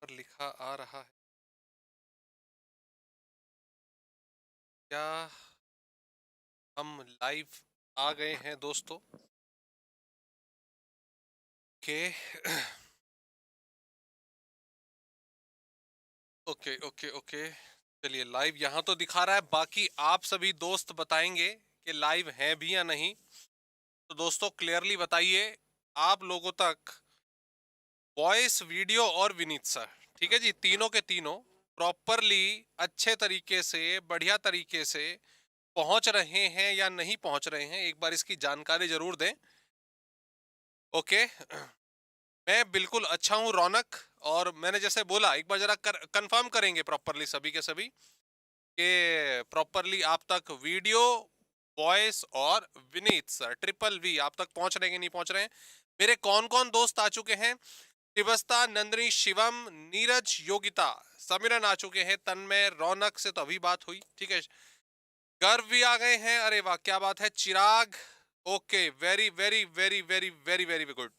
पर लिखा आ रहा है क्या? हम लाइव आ गए हैं दोस्तों के। ओके ओके ओके, चलिए लाइव यहाँ तो दिखा रहा है, बाकी आप सभी दोस्त बताएंगे कि लाइव हैं भी या नहीं। तो दोस्तों क्लियरली बताइए आप लोगों तक वॉइस, वीडियो और विनीत सर, ठीक है जी, तीनों के तीनों प्रॉपरली अच्छे तरीके से, बढ़िया तरीके से पहुंच रहे हैं या नहीं पहुंच रहे हैं, एक बार इसकी जानकारी जरूर दें। ओके। मैं बिल्कुल अच्छा हूं रौनक, और मैंने जैसे बोला एक बार जरा कंफर्म करेंगे प्रॉपरली सभी के सभी कि प्रॉपरली आप तक वीडियो, वॉइस और विनीत सर ट्रिपल वी आप तक पहुंच रहे हैं कि नहीं पहुंच रहे हैं। मेरे कौन कौन दोस्त आ चुके हैं? शिवस्ता, नंदनी, शिवम, नीरज, योगिता, समीरन आ चुके हैं, तन्मय, रौनक से तो अभी बात हुई, ठीक है। गर्व भी आ गए हैं, अरे वाह क्या बात है। Chirag, okay, very very very very very very good,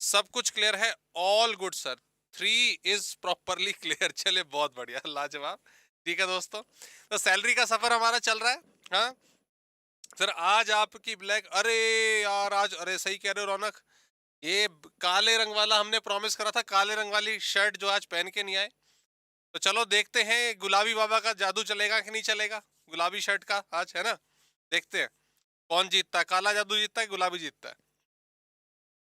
सब कुछ क्लियर है, all good sir, 3 is properly clear. चले बहुत बढ़िया, लाजवाब। ठीक है दोस्तों, तो सैलरी का सफर हमारा चल रहा है। हाँ सर, आज आपकी ब्लैक, अरे यार आज, अरे सही कह रहे हो रौनक, ये काले रंग वाला हमने प्रॉमिस करा था, काले रंग वाली शर्ट जो आज पहन के नहीं आए। तो चलो देखते हैं गुलाबी बाबा का जादू चलेगा कि नहीं चलेगा गुलाबी शर्ट का आज, है ना। देखते हैं कौन जीतता है, काला जादू जीतता है गुलाबी जीतता है।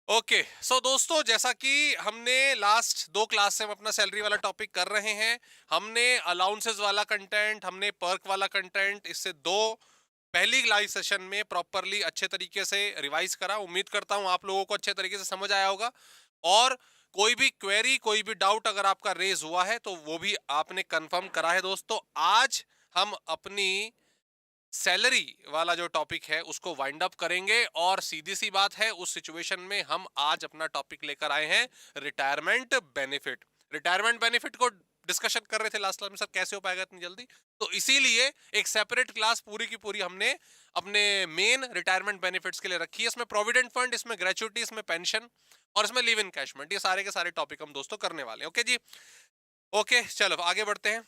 ओके सो दोस्तों, जैसा कि हमने लास्ट 2 क्लास से हम अपना सैलरी वाला टॉपिक कर रहे हैं, हमने अलाउंसेस वाला कंटेंट, हमने पर्क वाला कंटेंट, इससे 2 पहली लाइव सेशन में प्रॉपरली अच्छे तरीके से रिवाइज करा। उम्मीद करता हूं आप लोगों को अच्छे तरीके से समझ आया होगा, और कोई भी क्वेरी, कोई भी डाउट अगर आपका रेज हुआ है तो वो भी आपने कंफर्म करा है। दोस्तों आज हम अपनी सैलरी वाला जो टॉपिक है उसको वाइंड अप करेंगे, और सीधी सी बात है उस सिचुएशन में हम आज अपना टॉपिक लेकर आए हैं रिटायरमेंट बेनिफिट। रिटायरमेंट बेनिफिट को डिस्कशन कर रहे थे लास्ट क्लास में, सर कैसे हो पाएगा इतनी जल्दी, तो इसीलिए एक सेपरेट क्लास पूरी की पूरी हमने अपने मेन रिटायरमेंट बेनिफिट्स के लिए रखी है। इसमें प्रोविडेंट फंड, इसमें ग्रेचुइटी, इसमें पेंशन और इसमें लिव इन कैशमेंट, ये सारे के सारे टॉपिक हम दोस्तों करने वाले हैं। ओके जी, ओके चलो आगे बढ़ते हैं।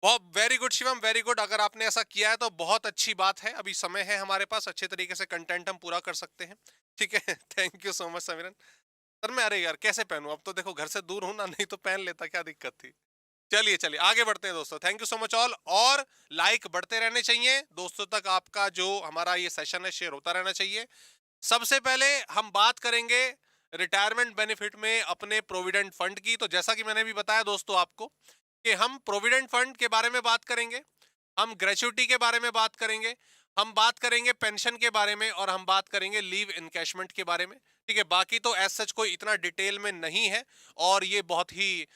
बहुत very good Shivam, very good, अगर आपने ऐसा किया है तो बहुत अच्छी बात है, अभी समय है हमारे पास, अच्छे तरीके से कंटेंट हम पूरा कर सकते हैं। ठीक है thank you so much Sameeran. Sir मैं, अरे यार कैसे पहनूं, अब तो देखो घर से दूर हूं ना, नहीं तो पहन लेता, क्या दिक्कत थी। चलिए चलिए आगे बढ़ते हैं दोस्तों, thank you so much all, और लाइक बढ़ते रहने चाहिए दोस्तों तक, आपका जो हमारा ये सेशन है शेयर होता रहना चाहिए। सबसे पहले हम बात करेंगे रिटायरमेंट बेनिफिट में अपने प्रोविडेंट फंड की। तो जैसा कि मैंने भी बताया दोस्तों आपको कि हम प्रोविडेंट फंड के बारे में बात करेंगे, हम ग्रेचुइटी के बारे में बात करेंगे, हम बात करेंगे पेंशन के बारे में, और हम बात करेंगे लीव इनकैशमेंट के बारे में। ठीक है, बाकी तो एज सच कोई इतना डिटेल में नहीं है, और ये बहुत ही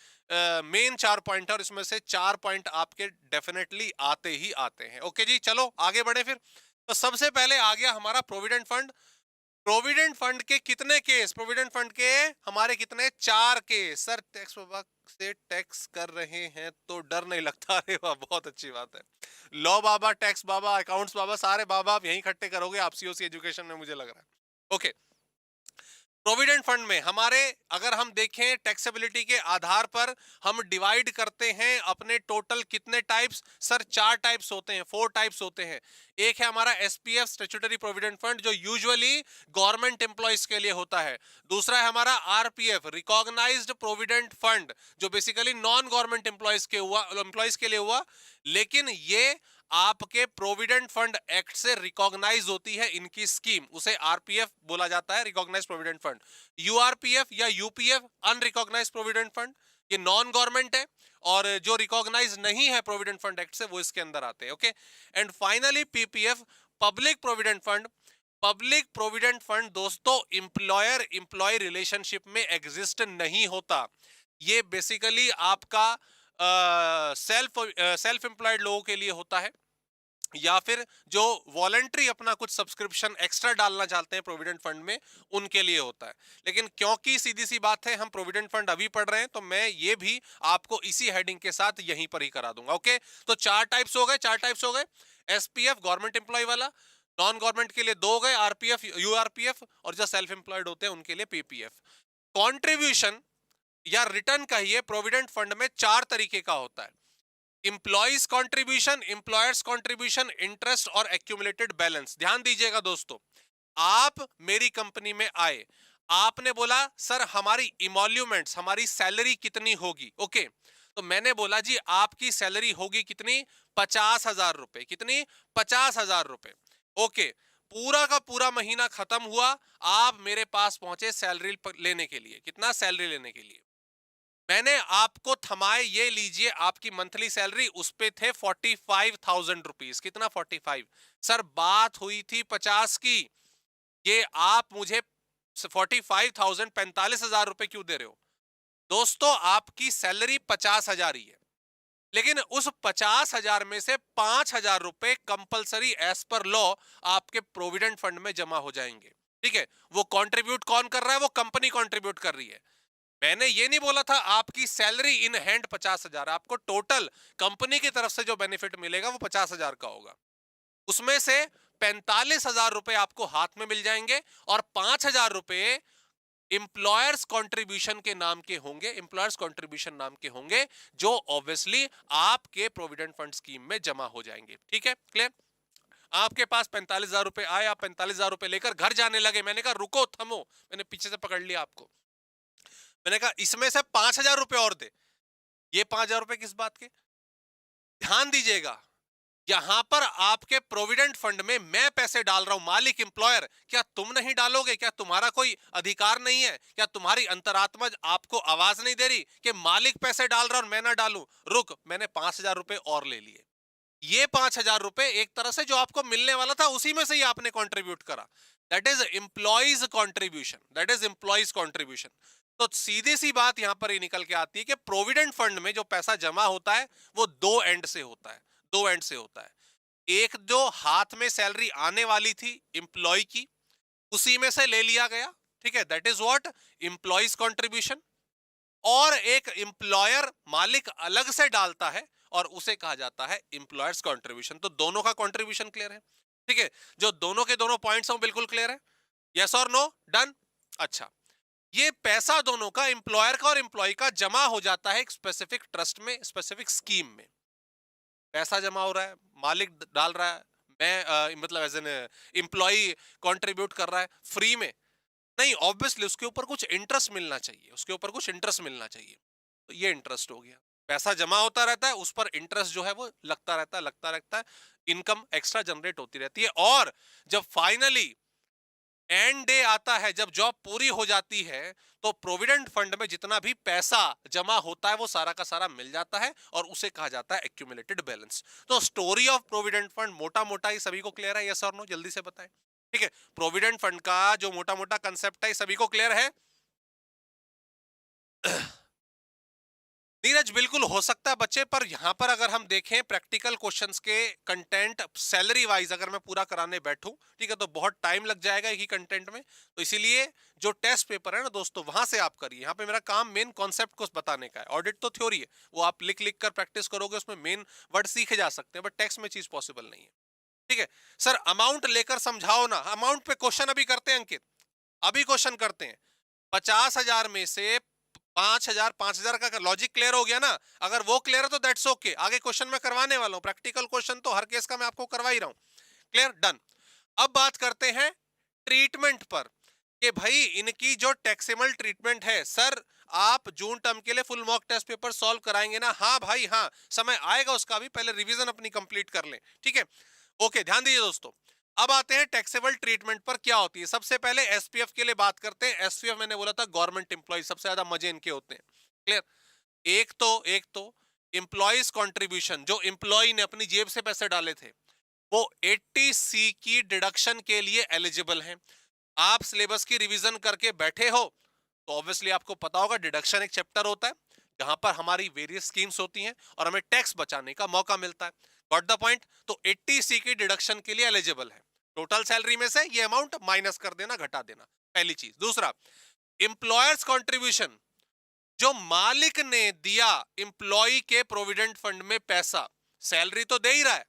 मेन 4 पॉइंट है, और इसमें से 4 पॉइंट आपके डेफिनेटली आते ही आते हैं। ओके जी, चलो आगे बढ़े फिर। तो सबसे पहले आ गया हमारा प्रोविडेंट फंड। प्रोविडेंट फंड के कितने केस, प्रोविडेंट फंड के हमारे कितने, 4 केस। सर टैक्स बाबा से टैक्स कर रहे हैं तो डर नहीं लगता? अरे वाह बहुत अच्छी बात है। लॉ बाबा, टैक्स बाबा, अकाउंट्स बाबा, सारे बाबा आप यहीं इकट्ठे करोगे आप सीओसी एजुकेशन में, मुझे लग रहा है। ओके, प्रोविडेंट फंड में हमारे, अगर हम देखें टैक्सेबिलिटी के आधार पर, हम डिवाइड करते हैं अपने टोटल कितने टाइप्स, सर 4 टाइप्स होते हैं, 4 टाइप्स होते हैं। एक है हमारा एसपीएफ, स्टैट्यूटरी प्रोविडेंट फंड, जो यूजुअली गवर्नमेंट एम्प्लॉयज के लिए होता है। दूसरा है हमारा आरपीएफ, रिकॉग्नाइज्ड प्रोविडेंट फंड, जो बेसिकली नॉन गवर्नमेंट एम्प्लॉयज के लिए हुआ, लेकिन ये आपके प्रोविडेंट फंड एक्ट से रिकॉग्नाइज होती है इनकी स्कीम, उसे आरपीएफ बोला जाता है, रिकॉग्नाइज प्रोविडेंट फंड। यूआरपीएफ या यूपीएफ, अनरिकॉग्नाइज प्रोविडेंट फंड, ये नॉन गवर्नमेंट है, और जो रिकॉग्नाइज नहीं है प्रोविडेंट फंड एक्ट से वो इसके अंदर आते हैं। Okay, and finally PPF, public provident fund. Public provident fund दोस्तों इंप्लॉयर इंप्लॉय रिलेशनशिप में एग्जिस्ट नहीं होता, ये बेसिकली आपका सेल्फ एम्प्लॉयड लोगों के लिए होता है, या फिर जो वॉलंटरी अपना कुछ सब्सक्रिप्शन एक्स्ट्रा डालना चाहते हैं प्रोविडेंट फंड में, उनके लिए होता है। लेकिन क्योंकि सीधी सी बात है हम प्रोविडेंट फंड अभी पढ़ रहे हैं, तो मैं ये भी आपको इसी हेडिंग के साथ यहीं पर ही करा दूंगा। ओके, तो 4 टाइप्स हो गए, 4 टाइप्स हो गए, एसपीएफ गवर्नमेंट एम्प्लॉय वाला, नॉन गवर्नमेंट के लिए 2 हो गए, आरपीएफ, यूआरपीएफ, और जो सेल्फ एम्प्लॉयड होते हैं उनके लिए पीपीएफ। कॉन्ट्रीब्यूशन या रिटर्न कहिए, प्रोविडेंट फंड में 4 तरीके का होता है। Employees contribution, employer's contribution, interest और एक्यूमुलेटेड बैलेंस। ध्यान दीजिएगा दोस्तों, आप मेरी कंपनी में आए, आपने बोला सर हमारी इमोल्यूमेंट्स, हमारी सैलरी कितनी होगी, ओके। तो मैंने बोला जी आपकी सैलरी होगी कितनी, 50,000 रुपए। कितनी, 50,000 रुपए, ओके। पूरा का पूरा महीना खत्म हुआ, आप मेरे पास पहुंचे सैलरी लेने के लिए। कितना, सैलरी लेने के लिए। मैंने आपको थमाए, ये लीजिए आपकी मंथली सैलरी, उस पे थे 45,000 रुपीज। कितना, 45। सर बात हुई थी 50 की, ये आप मुझे 45,000, 45,000 रुपए क्यों दे रहे हो? दोस्तों आपकी सैलरी 50,000 ही है, लेकिन उस 50,000 में से 5,000 रुपए कंपलसरी एज पर लॉ आपके प्रोविडेंट फंड में जमा हो जाएंगे। ठीक है, वो कंट्रीब्यूट कौन कर रहा है? वो कंपनी कंट्रीब्यूट कर रही है। मैंने ये नहीं बोला था आपकी सैलरी इन हैंड 50,000, आपको टोटल कंपनी की तरफ से जो बेनिफिट मिलेगा वो 50,000 का होगा। उसमें से 45,000 रुपए आपको हाथ में मिल जाएंगे और 5,000 रुपए इंप्लॉयर्स कंट्रीब्यूशन के नाम के होंगे, इंप्लॉयर्स कंट्रीब्यूशन नाम के होंगे, जो ऑब्वियसली आपके प्रोविडेंट फंड स्कीम में जमा हो जाएंगे। ठीक है, क्लियर? आपके पास 45,000 रुपए आए, आप 45,000 रुपए लेकर घर जाने लगे। मैंने कहा रुको, थमो, मैंने पीछे से पकड़ लिया आपको। मैंने कहा इसमें से 5,000 रुपए और दे। ये 5,000 रुपए किस बात के? ध्यान दीजिएगा, यहां पर आपके प्रोविडेंट फंड में मैं पैसे डाल रहा हूं, मालिक एम्प्लॉयर। क्या तुम नहीं डालोगे? क्या तुम्हारा कोई अधिकार नहीं है? क्या तुम्हारी अंतरात्मा आपको आवाज नहीं दे रही कि मालिक पैसे डाल रहा और मैं ना डालूं? रुक, मैंने 5,000 रुपए और ले लिए। ये 5,000 रुपए एक तरह से जो आपको मिलने वाला था उसी में से ही आपने कंट्रीब्यूट करा। That is employees contribution, that is employees contribution. तो सीधी सी बात यहां पर ही निकल के आती है कि प्रोविडेंट फंड में जो पैसा जमा होता है वो दो एंड से होता है, दो एंड से होता है। एक जो हाथ में सैलरी आने वाली थी एम्प्लॉय की, उसी में से ले लिया गया, ठीक है, that is what, employees contribution. और एक एम्प्लॉयर, मालिक अलग से डालता है और उसे कहा जाता है एम्प्लॉयर्स कंट्रीब्यूशन। तो दोनों का कंट्रीब्यूशन क्लियर है? ठीक है, जो दोनों के दोनों पॉइंट्स हैं बिल्कुल क्लियर है? यस और नो? डन। अच्छा, ये पैसा दोनों का, एम्प्लॉयर का और एम्प्लॉय का, जमा हो जाता है एक स्पेसिफिक ट्रस्ट में, स्पेसिफिक स्कीम में। पैसा जमा हो रहा है, मालिक डाल रहा है, मैं मतलब एज एन एम्प्लॉय कंट्रीब्यूट कर रहा है फ्री में नहीं, ऑब्वियसली उसके ऊपर कुछ इंटरेस्ट मिलना चाहिए, उसके ऊपर कुछ इंटरेस्ट मिलना चाहिए। तो ये इंटरेस्ट हो गया, पैसा जमा होता रहता है, उस पर इंटरेस्ट जो है वो लगता रहता है, लगता रहता है, इनकम एक्स्ट्रा जनरेट होती रहती है। और जब फाइनली एंड डे आता है, जब जॉब पूरी हो जाती है, तो प्रोविडेंट फंड में जितना भी पैसा जमा होता है वो सारा का सारा मिल जाता है और उसे कहा जाता है एक्यूमुलेटेड बैलेंस। तो स्टोरी ऑफ प्रोविडेंट फंड मोटा मोटा ही सभी को क्लियर है? यस और नो? जल्दी से बताएं। ठीक है, प्रोविडेंट फंड का जो मोटा मोटा कंसेप्ट है सभी को क्लियर है? नीरज, बिल्कुल हो सकता है बच्चे, पर यहां पर अगर हम देखें प्रैक्टिकल क्वेश्चंस के कंटेंट सैलरी वाइज अगर मैं पूरा कराने बैठूं, ठीक है, तो बहुत टाइम लग जाएगा एक ही कंटेंट में। तो इसीलिए जो टेस्ट पेपर है ना दोस्तों, वहां से आप करिए। यहाँ पे मेरा काम मेन कॉन्सेप्ट को बताने का है। ऑडिट तो थ्योरी है, वो आप लिख लिख कर प्रैक्टिस करोगे, उसमें मेन वर्ड सीखे जा सकते हैं, बट टेक्स्ट में चीज पॉसिबल नहीं है। ठीक है सर, अमाउंट लेकर समझाओ ना। अमाउंट पे क्वेश्चन अभी करते हैं अंकित, अभी क्वेश्चन करते हैं। 50,000 में से 5,000, 5,000 का लॉजिक क्लियर हो गया ना? अगर वो क्लियर है तो दैट्स ओके। आगे क्वेश्चन मैं करवाने वाला हूं, प्रैक्टिकल क्वेश्चन तो हर केस का मैं आपको करवा ही रहा हूं। Clear, done. अब बात करते हैं ट्रीटमेंट पर, कि भाई इनकी जो टैक्सेबल ट्रीटमेंट है। सर आप जून टर्म के लिए full mock test paper solve कराएंगे ना? हाँ भाई हाँ, समय आएगा उसका भी, पहले रिवीजन अपनी कंप्लीट कर लें। ठीक है, ओके, ध्यान दीजिए दोस्तों। अब आते हैं टैक्सेबल ट्रीटमेंट पर क्या होती है। सबसे पहले एसपीएफ के लिए बात करते हैं। एसपीएफ मैंने बोला था गवर्नमेंट एम्प्लॉय, सबसे ज्यादा मजे इनके होते हैं। क्लियर? एक तो एम्प्लॉयज कंट्रीब्यूशन, जो एम्प्लॉय ने अपनी जेब से पैसे डाले थे, वो 80C की डिडक्शन के लिए एलिजिबल हैं। आप सिलेबस की रिवीजन करके बैठे हो तो ऑब्वियसली आपको पता होगा डिडक्शन एक चैप्टर होता है जहां पर हमारी वेरियस स्कीम्स होती हैं और हमें टैक्स बचाने का मौका मिलता है। Got the point? तो 80C की डिडक्शन के लिए एलिजिबल है। टोटल सैलरी में से ये अमाउंट माइनस कर देना, घटा देना, पहली चीज। दूसरा, एम्प्लॉयर्स कंट्रीब्यूशन, जो मालिक ने दिया एम्प्लॉय के प्रोविडेंट फंड में पैसा, सैलरी तो दे ही रहा है,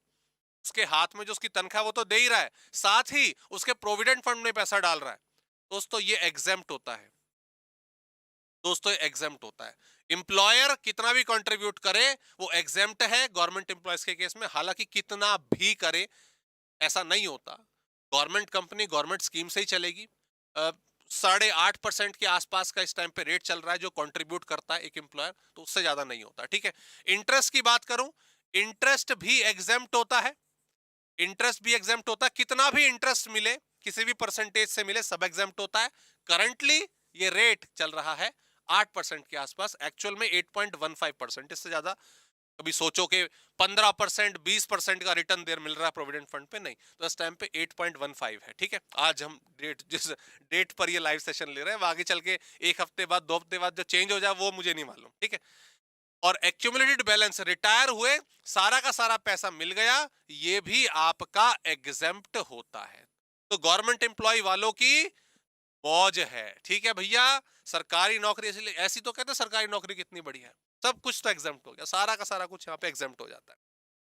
उसके हाथ में जो उसकी तनख्वाह वो तो दे ही रहा है, साथ ही उसके प्रोविडेंट फंड में पैसा डाल रहा है, दोस्तों ये एग्जेम्प्ट होता है। दोस्तों एग्जेम्प्ट होता है। एम्प्लॉयर कितना भी कंट्रीब्यूट करे वो एग्जेम्प्ट है गवर्नमेंट एम्प्लॉयज के केस में, हालांकि कितना भी करे ऐसा नहीं होता। गवर्नमेंट कंपनी गवर्नमेंट स्कीम से ही चलेगी। 8.5% के आसपास का इस टाइम पे रेट चल रहा है जो कंट्रीब्यूट करता है एक एम्प्लॉयर, तो उससे ज्यादा नहीं होता। ठीक है, इंटरेस्ट की बात करूं, इंटरेस्ट भी एग्जेम्प्ट होता है। इंटरेस्ट भी एग्जेम्प्ट होता है, कितना भी इंटरेस्ट मिले, किसी भी परसेंटेज से मिले, सब एग्जेम्प्ट होता है। करंटली ये रेट चल रहा है 8% के आसपास, एक्चुअल में 8.15%। इससे ज्यादा कभी सोचो कि 15% 20% का रिटर्न देर मिल रहा है प्रोविडेंट फंड पे, नहीं। तो इस टाइम पे 8.15 है। ठीक है, आज हम जिस डेट पर ये लाइव सेशन ले रहे हैं, आगे चल के एक हफ्ते बाद 2 हफ्ते बाद जो चेंज हो जाए वो मुझे नहीं मालूम। ठीक है, और एक्यूमुलेटेड बैलेंस, रिटायर हुए सारा का सारा पैसा मिल गया, ये भी आपका एग्जेम्प्ट होता है। तो गवर्नमेंट एम्प्लॉय वालों की मौज है। ठीक है भैया, सरकारी नौकरी इसलिए ऐसी तो कहते हैं सरकारी नौकरी कितनी बढ़िया है, सब कुछ तो एग्जेम्प्ट हो गया, सारा का सारा कुछ यहाँ पे एग्जेम्प्ट हो जाता है।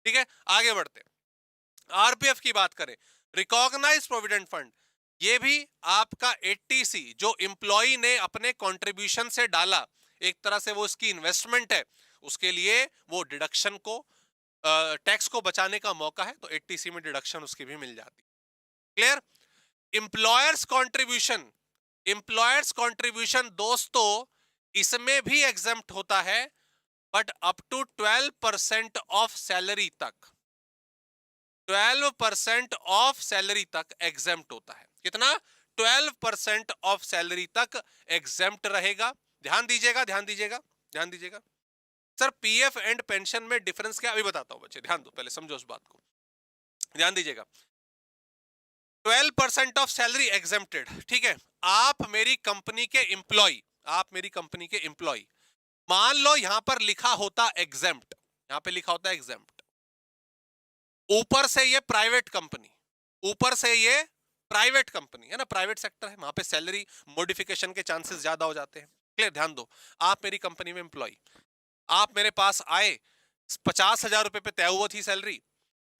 ठीक है, आगे बढ़ते हैं। आरपीएफ की बात करें, रिकॉग्नाइज प्रोविडेंट फंड, ये भी आपका 80C जो एम्प्लॉय ने अपने कंट्रीब्यूशन से डाला, एक तरह से वो इसकी इन्वेस्टमेंट है, उसके लिए वो डिडक्शन को टैक्स को बचाने का मौका है, तो 80C में डिडक्शन उसकी भी मिल जाती। Clear? Employer's contribution, employer's contribution दोस्तों इसमें भी एग्जेम्प्ट होता है, but up to 12% of salary तक, 12% ऑफ सैलरी तक एग्जेम्प्ट होता है। कितना? 12% ऑफ सैलरी तक एग्जेम्प्ट रहेगा। ध्यान दीजिएगा, ध्यान दीजिएगा, ध्यान दीजिएगा। सर पीएफ एंड पेंशन में डिफरेंस क्या, अभी बताता हूं बच्चे, ध्यान दो, पहले समझो उस बात को, ध्यान दीजिएगा। 12% ऑफ सैलरी एग्जेम्प्टेड। ठीक है, आप मेरी कंपनी के एम्प्लॉय, आप मेरी कंपनी के एम्प्लॉय, मान लो यहां पर लिखा होता एग्जेम्प्ट, यहां पे लिखा होता एग्जेम्प्ट, ऊपर से ये प्राइवेट कंपनी, ऊपर से ये प्राइवेट कंपनी है ना, प्राइवेट सेक्टर है, वहां पे सैलरी मॉडिफिकेशन के चांसेस ज्यादा हो जाते हैं। क्लियर? ध्यान दो, आप मेरी कंपनी में एम्प्लॉय, आप मेरे पास आए, 50,000 रुपए पे तय हुआ थी सैलरी,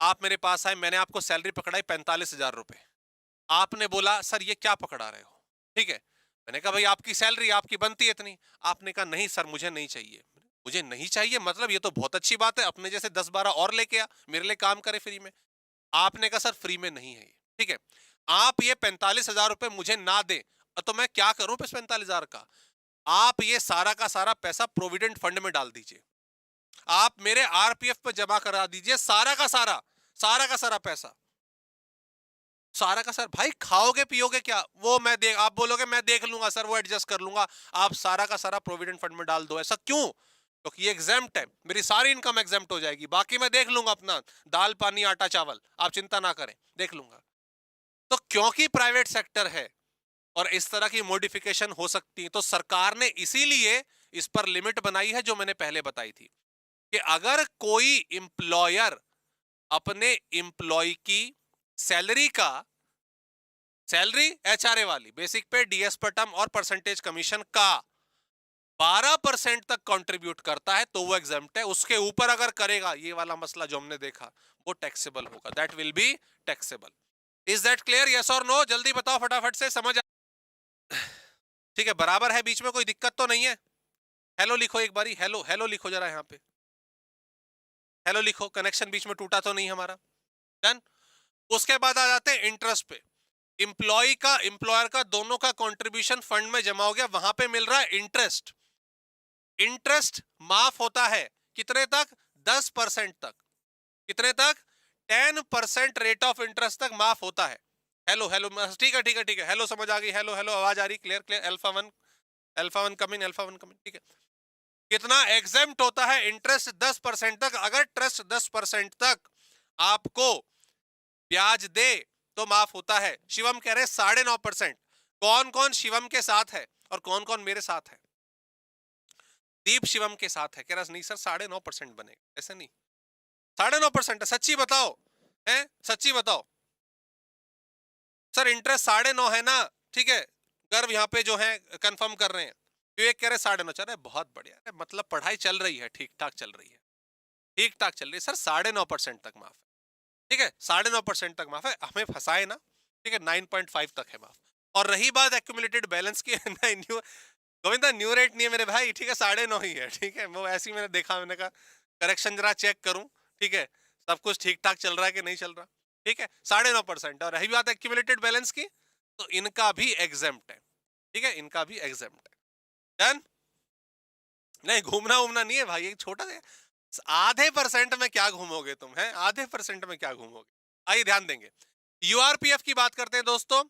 आप मेरे पास आए, मैंने आपको सैलरी पकड़ाई 45,000 रुपए, आपने बोला सर ये क्या पकड़ा रहे हो। ठीक है, मैंने कहा भाई आपकी सैलरी आपकी बनती है इतनी, आपने कहा नहीं सर मुझे नहीं चाहिए। मुझे नहीं चाहिए मतलब ये तो बहुत अच्छी बात है, अपने जैसे 10-12 और लेके आ, मेरे लिए काम करे फ्री में। आपने कहा सर फ्री में नहीं है। ठीक है, आप ये 45,000 रुपए मुझे ना दे तो मैं क्या करूं इस 45,000 का, आप ये सारा का सारा पैसा प्रोविडेंट फंड में डाल दीजिए, आप मेरे आरपीएफ पे जमा करा दीजिए, सारा का सारा, सारा का सारा पैसा, सारा का सर। भाई खाओगे पियोगे क्या वो मैं देख, आप बोलोगे मैं देख लूंगा सर, वो एडजस्ट कर लूंगा, आप सारा का सारा प्रोविडेंट फंड में डाल दो। ऐसा क्यों? क्योंकि ये एग्जेम्प्ट है, मेरी सारी इनकम एग्जेम्प्ट हो जाएगी, बाकी मैं देख लूंगा अपना दाल पानी आटा चावल, आप चिंता ना करें, देख लूंगा। तो क्योंकि प्राइवेट सेक्टर है और इस तरह की मॉडिफिकेशन हो सकती है, तो सरकार ने इसीलिए इस पर लिमिट बनाई है जो मैंने पहले बताई थी, कि अगर कोई इंप्लॉयर अपने इंप्लॉय की सैलरी का, सैलरी एचआरए वाली, बेसिक पे, डीएस पर टर्म और परसेंटेज कमीशन का 12% तक कंट्रीब्यूट करता है तो वो एग्जेम्प्ट है। उसके ऊपर अगर करेगा, ये वाला मसला जो हमने देखा, वो टैक्सेबल होगा, that will be taxable. Is that clear? Yes और नो? जल्दी बताओ फटाफट से, समझ ठीक है, बराबर है, बीच में कोई दिक्कत तो नहीं है? हेलो लिखो एक बारी, हेलो हेलो लिखो जरा, यहाँ पे हेलो लिखो, कनेक्शन बीच में टूटा तो नहीं हमारा। डन। उसके बाद आ जाते हैं इंटरेस्ट पे। इंप्लॉय का इंप्लॉयर का दोनों का कंट्रीब्यूशन फंड में जमा हो गया, वहां पे मिल रहा है इंटरेस्ट, इंटरेस्ट माफ होता है कितने तक? 10% तक। कितने तक? 10% रेट ऑफ इंटरेस्ट तक माफ होता है। हेलो हेलो, ठीक है ठीक है ठीक है, हेलो समझ आ गई, हेलो हेलो आवाज आ रही, clear clear, alpha one coming, alpha one coming. ठीक है, कितना एग्जेम्प्ट होता है? इंटरेस्ट 10% तक। अगर ट्रस्ट 10% तक आपको ब्याज दे तो माफ होता है। शिवम कह रहे 9.5%। कौन कौन शिवम के साथ है और कौन कौन मेरे साथ है? दीप शिवम के साथ है, कह रहा नहीं सर 9.5% बनेगा, ऐसे नहीं, 9.5% है, सच्ची बताओ, है सच्ची बताओ सर, इंटरेस्ट 9.5 है ना? ठीक है, गर्व यहाँ पे जो है कंफर्म कर रहे हैं, विवेक कह रहे 9.5, चल रहे बहुत बढ़िया, मतलब पढ़ाई चल रही है, ठीक ठाक चल रही है, ठीक ठाक चल रही है सर, 9.5% तक माफ है। ठीक है, 9.5% तक माफ है, हमें फंसाए ना। ठीक है, 9.5 तक है माफ। और रही बात एक्यूमुलेटेड बैलेंस की गोविंदा न्यू रेट नहीं है मेरे भाई, ठीक है 9.5 ही है, ठीक है। वो ऐसे ही मैंने देखा, मैंने कहा करेक्शन जरा चेक करूं, ठीक है सब कुछ ठीक ठाक चल रहा है कि नहीं चल रहा, ठीक है 9.5%। और रही बात एक्यूमुलेटेड बैलेंस की, तो इनका भी एग्जेम्प्ट है, ठीक है इनका भी एग्जेम्प्ट है। डन। नहीं घूमना उमना नहीं है भाई, एक छोटा सा आधे परसेंट में क्या घूमोगे तुम, है आधे परसेंट में क्या घूमोगे। आइए ध्यान देंगे, यूआरपीएफ की बात करते हैं दोस्तों।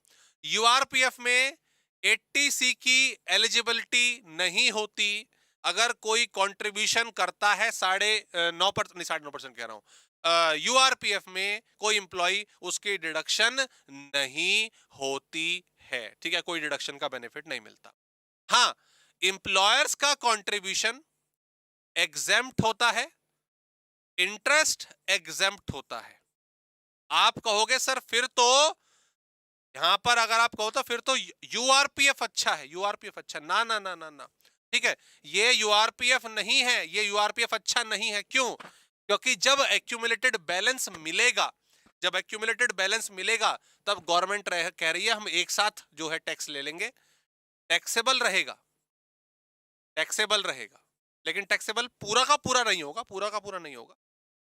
यूआरपीएफ में 80C की एलिजिबिलिटी नहीं होती अगर कोई कंट्रीब्यूशन करता है 9.5%, नहीं 9.5% कह रहा हूं, यूआरपीएफ में कोई इंप्लॉय, उसकी डिडक्शन नहीं होती है, ठीक है कोई डिडक्शन का बेनिफिट नहीं मिलता। हाँ, इंप्लॉयर्स का कंट्रीब्यूशन एग्जेम्प्ट होता है, इंटरेस्ट एग्जेम्प्ट होता है। आप कहोगे सर फिर तो यहां पर अगर आप कहो तो फिर तो यूआरपीएफ अच्छा है, यूआरपीएफ अच्छा, ना ना ना ना ना, ठीक है ये यूआरपीएफ नहीं है, ये यूआरपीएफ अच्छा नहीं है। क्यों? क्योंकि जब एक्यूमुलेटेड बैलेंस मिलेगा, जब एक्यूमुलेटेड बैलेंस मिलेगा तब गवर्नमेंट कह रही है हम एक साथ जो है टैक्स ले लेंगे, टैक्सेबल रहेगा, टैक्सेबल रहेगा, लेकिन टैक्सेबल पूरा का पूरा नहीं होगा, पूरा का पूरा नहीं होगा।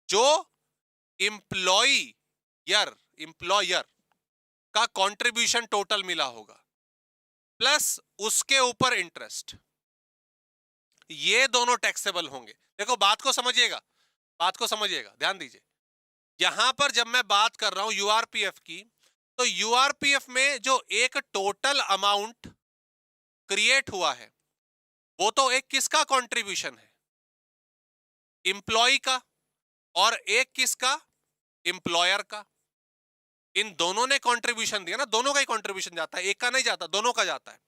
जो एम्प्लॉयर एम्प्लॉयर का कंट्रीब्यूशन टोटल मिला होगा प्लस उसके ऊपर इंटरेस्ट, ये दोनों टैक्सेबल होंगे। देखो बात को समझिएगा, बात को समझिएगा, ध्यान दीजिए। यहां पर जब मैं बात कर रहा हूं यूआरपीएफ की, तो यूआरपीएफ में जो एक टोटल अमाउंट क्रिएट हुआ है वो तो एक किसका कंट्रीब्यूशन है, इंप्लॉय का, और एक किसका, इंप्लॉयर का। इन दोनों ने कंट्रीब्यूशन दिया ना, दोनों का ही कंट्रीब्यूशन जाता है, एक का नहीं जाता, दोनों का जाता है।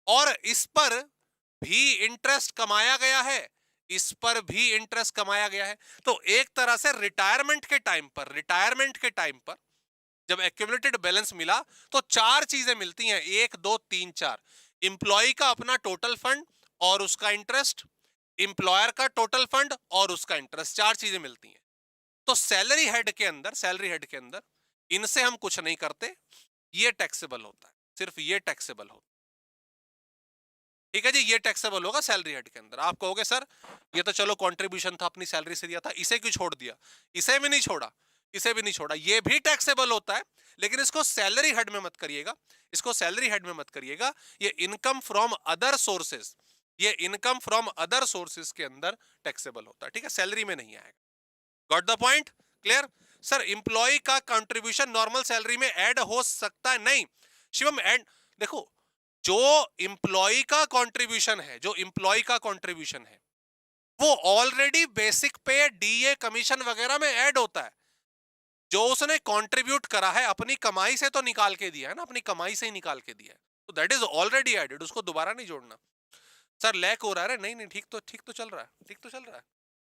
और इस पर भी इंटरेस्ट कमाया गया है, इस पर भी इंटरेस्ट कमाया गया है। तो एक तरह से रिटायरमेंट के टाइम पर, रिटायरमेंट के टाइम पर जब एक्यूमुलेटेड बैलेंस मिला तो चार चीजें मिलती हैं, 1 2 3 4। इंप्लॉय का अपना टोटल फंड और उसका इंटरेस्ट, इंप्लॉयर का टोटल फंड और उसका इंटरेस्ट, चार चीजें मिलती हैं। तो सैलरी हेड के अंदर, सैलरी हेड के अंदर इनसे हम कुछ नहीं करते, ये टैक्सेबल होता है, सिर्फ ये टैक्सेबल होता है, ठीक है जी, ये टैक्सेबल होगा सैलरी हेड के अंदर। आप कहोगे सर ये तो चलो कंट्रीब्यूशन था अपनी सैलरी से दिया था, इसे क्यों छोड़ दिया, इसे भी नहीं छोड़ा, इसे भी नहीं छोड़ा, ये भी टैक्सेबल होता है, लेकिन इसको सैलरी हेड में मत करिएगा, इसको सैलरी हेड में मत करिएगा। ये इनकम फ्रॉम अदर सोर्सेज, ये इनकम फ्रॉम अदर सोर्सेज के अंदर टैक्सेबल होता है, ठीक है सैलरी में नहीं आएगा। Got the point? Clear? Sir employee का कंट्रीब्यूशन नॉर्मल सैलरी में ऐड हो सकता है? नहीं शिवम, ऐड देखो, जो इंप्लॉय का कंट्रीब्यूशन है, जो इंप्लॉय का कंट्रीब्यूशन है वो ऑलरेडी बेसिक पे, डीए, कमीशन वगैरह में ऐड होता है। जो उसने कंट्रीब्यूट करा है अपनी कमाई से तो निकाल के दिया है ना, अपनी कमाई से ही निकाल के दिया है, तो दैट इज ऑलरेडी एडेड, उसको दोबारा नहीं जोड़ना। सर लैक हो रहा है, नहीं नहीं ठीक तो चल रहा है, ठीक तो चल रहा है।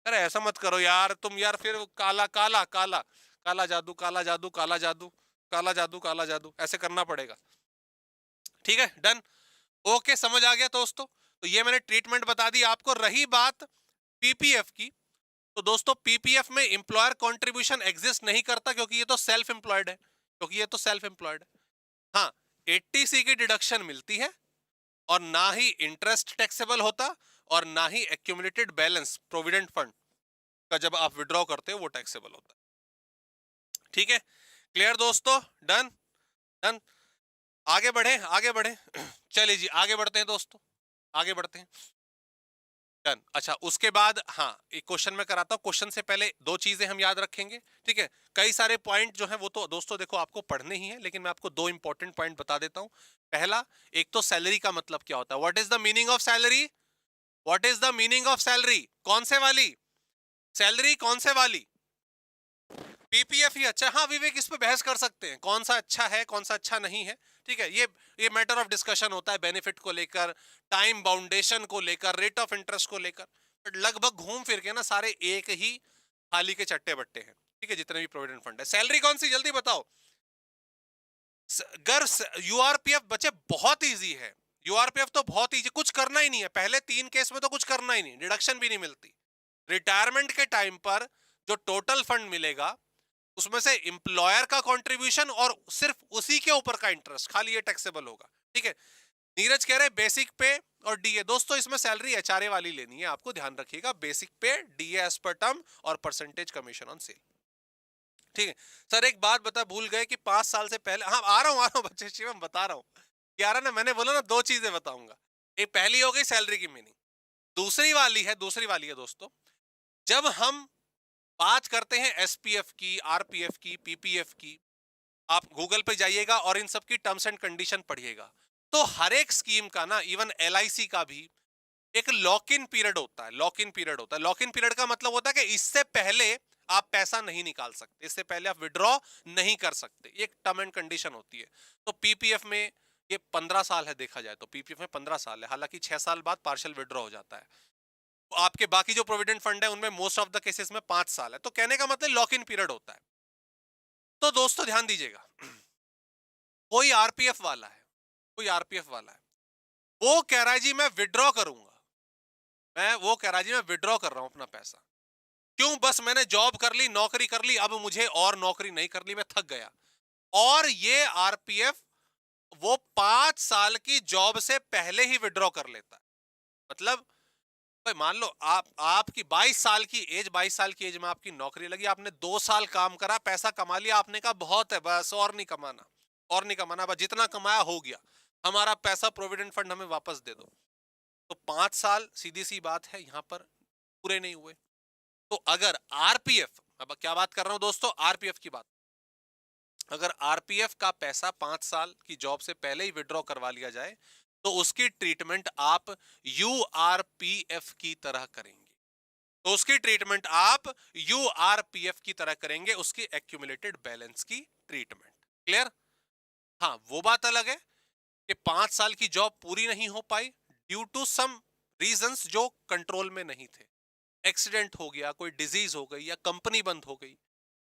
अरे ऐसा मत करो यार तुम यार, फिर काला काला काला काला जादू, काला जादू, काला जादू, काला जादू, काला जादू, ऐसे करना पड़ेगा, ठीक है डन। ओके समझ आ गया दोस्तों। तो ये मैंने ट्रीटमेंट बता दी आपको। रही बात पीपीएफ की, तो दोस्तों पीपीएफ में इंप्लॉयर कंट्रीब्यूशन एग्जिस्ट नहीं करता, क्योंकि ये तो सेल्फ एम्प्लॉयड है, क्योंकि ये तो सेल्फ एम्प्लॉयड है। हाँ 80C की डिडक्शन मिलती है, और ना ही इंटरेस्ट टैक्सेबल होता, और ना ही एक्यूमुलेटेड बैलेंस प्रोविडेंट फंड का जब आप विड्रॉ करते हो वो टैक्सेबल होता है, ठीक है क्लियर दोस्तों? Done done. आगे बढ़े, आगे बढ़े चलिए जी आगे बढ़ते हैं दोस्तों, आगे बढ़ते हैं। डन। अच्छा उसके बाद हाँ एक क्वेश्चन में कराता हूँ, क्वेश्चन से पहले दो चीजें हम याद रखेंगे, ठीक है। कई सारे पॉइंट जो है वो तो दोस्तों देखो आपको पढ़ने ही है, लेकिन मैं आपको दो इंपॉर्टेंट पॉइंट बता देता हूँ। पहला, एक तो सैलरी का मतलब क्या होता है, what is the meaning of salary, what is the meaning of salary, कौन से वाली सैलरी, कौन से वाली, पीपीएफ ही अच्छा। हाँ विवेक इस पे बहस कर सकते हैं कौन सा अच्छा है कौन सा अच्छा नहीं है, ठीक है। ये मैटर ऑफ डिस्कशन होता है, बेनिफिट को लेकर, टाइम बाउंडेशन को लेकर, रेट ऑफ इंटरेस्ट को लेकर, बट लगभग घूम फिर के ना सारे एक ही थाली के चट्टे बट्टे हैं, ठीक है जितने भी प्रोविडेंट फंड है। सैलरी कौन सी जल्दी बताओ, अगर यूआरपीएफ बच्चे बहुत इजी है, यूआरपीएफ तो बहुत इजी, कुछ करना ही नहीं है, पहले 3 केस में तो कुछ करना ही नहीं, डिडक्शन भी नहीं मिलती। रिटायरमेंट के टाइम पर जो टोटल फंड मिलेगा उसमें से इंप्लॉयर का कंट्रीब्यूशन और सिर्फ उसी के ऊपर का इंटरेस्ट, खाली ये टैक्सेबल होगा, ठीक है। नीरज कह रहे बेसिक पे और डीए। दोस्तों इसमें सैलरी एचआरए वाली लेनी है, आपको ध्यान रखिएगा, बेसिक पे, डीए एज पर टर्म और परसेंटेज कमीशन ऑन सेल। ठीक है सर, एक बात बता भूल गए कि 5 साल से पहले, हाँ आ रहा हूँ बच्चे शिवम, बता रहा हूँ। 11 ना, मैंने बोला ना 2 चीजें बताऊंगा। एक पहली हो गई सैलरी की मीनिंग, दूसरी वाली है दोस्तों, जब हम बात करते हैं एसपीएफ की, आरपीएफ की, पीपीएफ की, आप गूगल पे जाइएगा और इन सब की टर्म्स एंड कंडीशन पढ़िएगा, तो हर एक स्कीम का ना, इवन एलआईसी का भी एक लॉक इन पीरियड होता है। लॉक इन पीरियड का मतलब होता है कि इससे पहले आप पैसा नहीं निकाल सकते, इससे पहले आप विड्रॉ नहीं कर सकते, एक टर्म एंड कंडीशन होती है। तो पीपीएफ में ये 15 साल है, देखा जाए तो पीपीएफ में 15 साल है, हालांकि 6 साल बाद पार्शियल विड्रॉ हो जाता है। आपके बाकी जो प्रोविडेंट फंड है उनमें मोस्ट ऑफ द केसेस में 5 साल है, तो कहने का मतलब लॉक इन पीरियड होता है। तो दोस्तों ध्यान दीजिएगा, कोई आरपीएफ वाला है, वो कह रहा है जी मैं विड्रॉ करूंगा, वो कह रहा है जी मैं विड्रॉ कर रहा हूं अपना पैसा, क्यों, बस मैंने जॉब कर ली, नौकरी कर ली, अब मुझे और नौकरी नहीं करनी, मैं थक गया। और ये आरपीएफ वो 5 साल की जॉब से पहले ही विड्रॉ कर लेता है। मतलब भाई मान लो आपकी 22 साल की एज में आपकी नौकरी लगी, आपने 2 साल काम करा, पैसा कमा लिया, आपने कहा बहुत है, बस और नहीं कमाना, बस जितना कमाया हो गया, हमारा पैसा प्रोविडेंट फंड हमें वापस दे दो। तो 5 साल सीधी सी बात है यहां पर पूरे नहीं हुए। तो अगर आरपीएफ, अब क्या बात कर रहा हूं दोस्तों, आरपीएफ की बात, अगर आरपीएफ का पैसा 5 साल की जॉब से पहले ही विड्रॉ करवा लिया जाए, तो उसकी ट्रीटमेंट आप यूआरपीएफ की तरह करेंगे। उसकी एक्यूमुलेटेड बैलेंस की ट्रीटमेंट। क्लियर? हाँ, वो बात अलग है कि 5 साल की जॉब पूरी नहीं हो पाई ड्यू टू सम रीजंस जो कंट्रोल में नहीं थे, एक्सीडेंट हो गया, कोई डिजीज हो गई, या कंपनी बंद हो गई,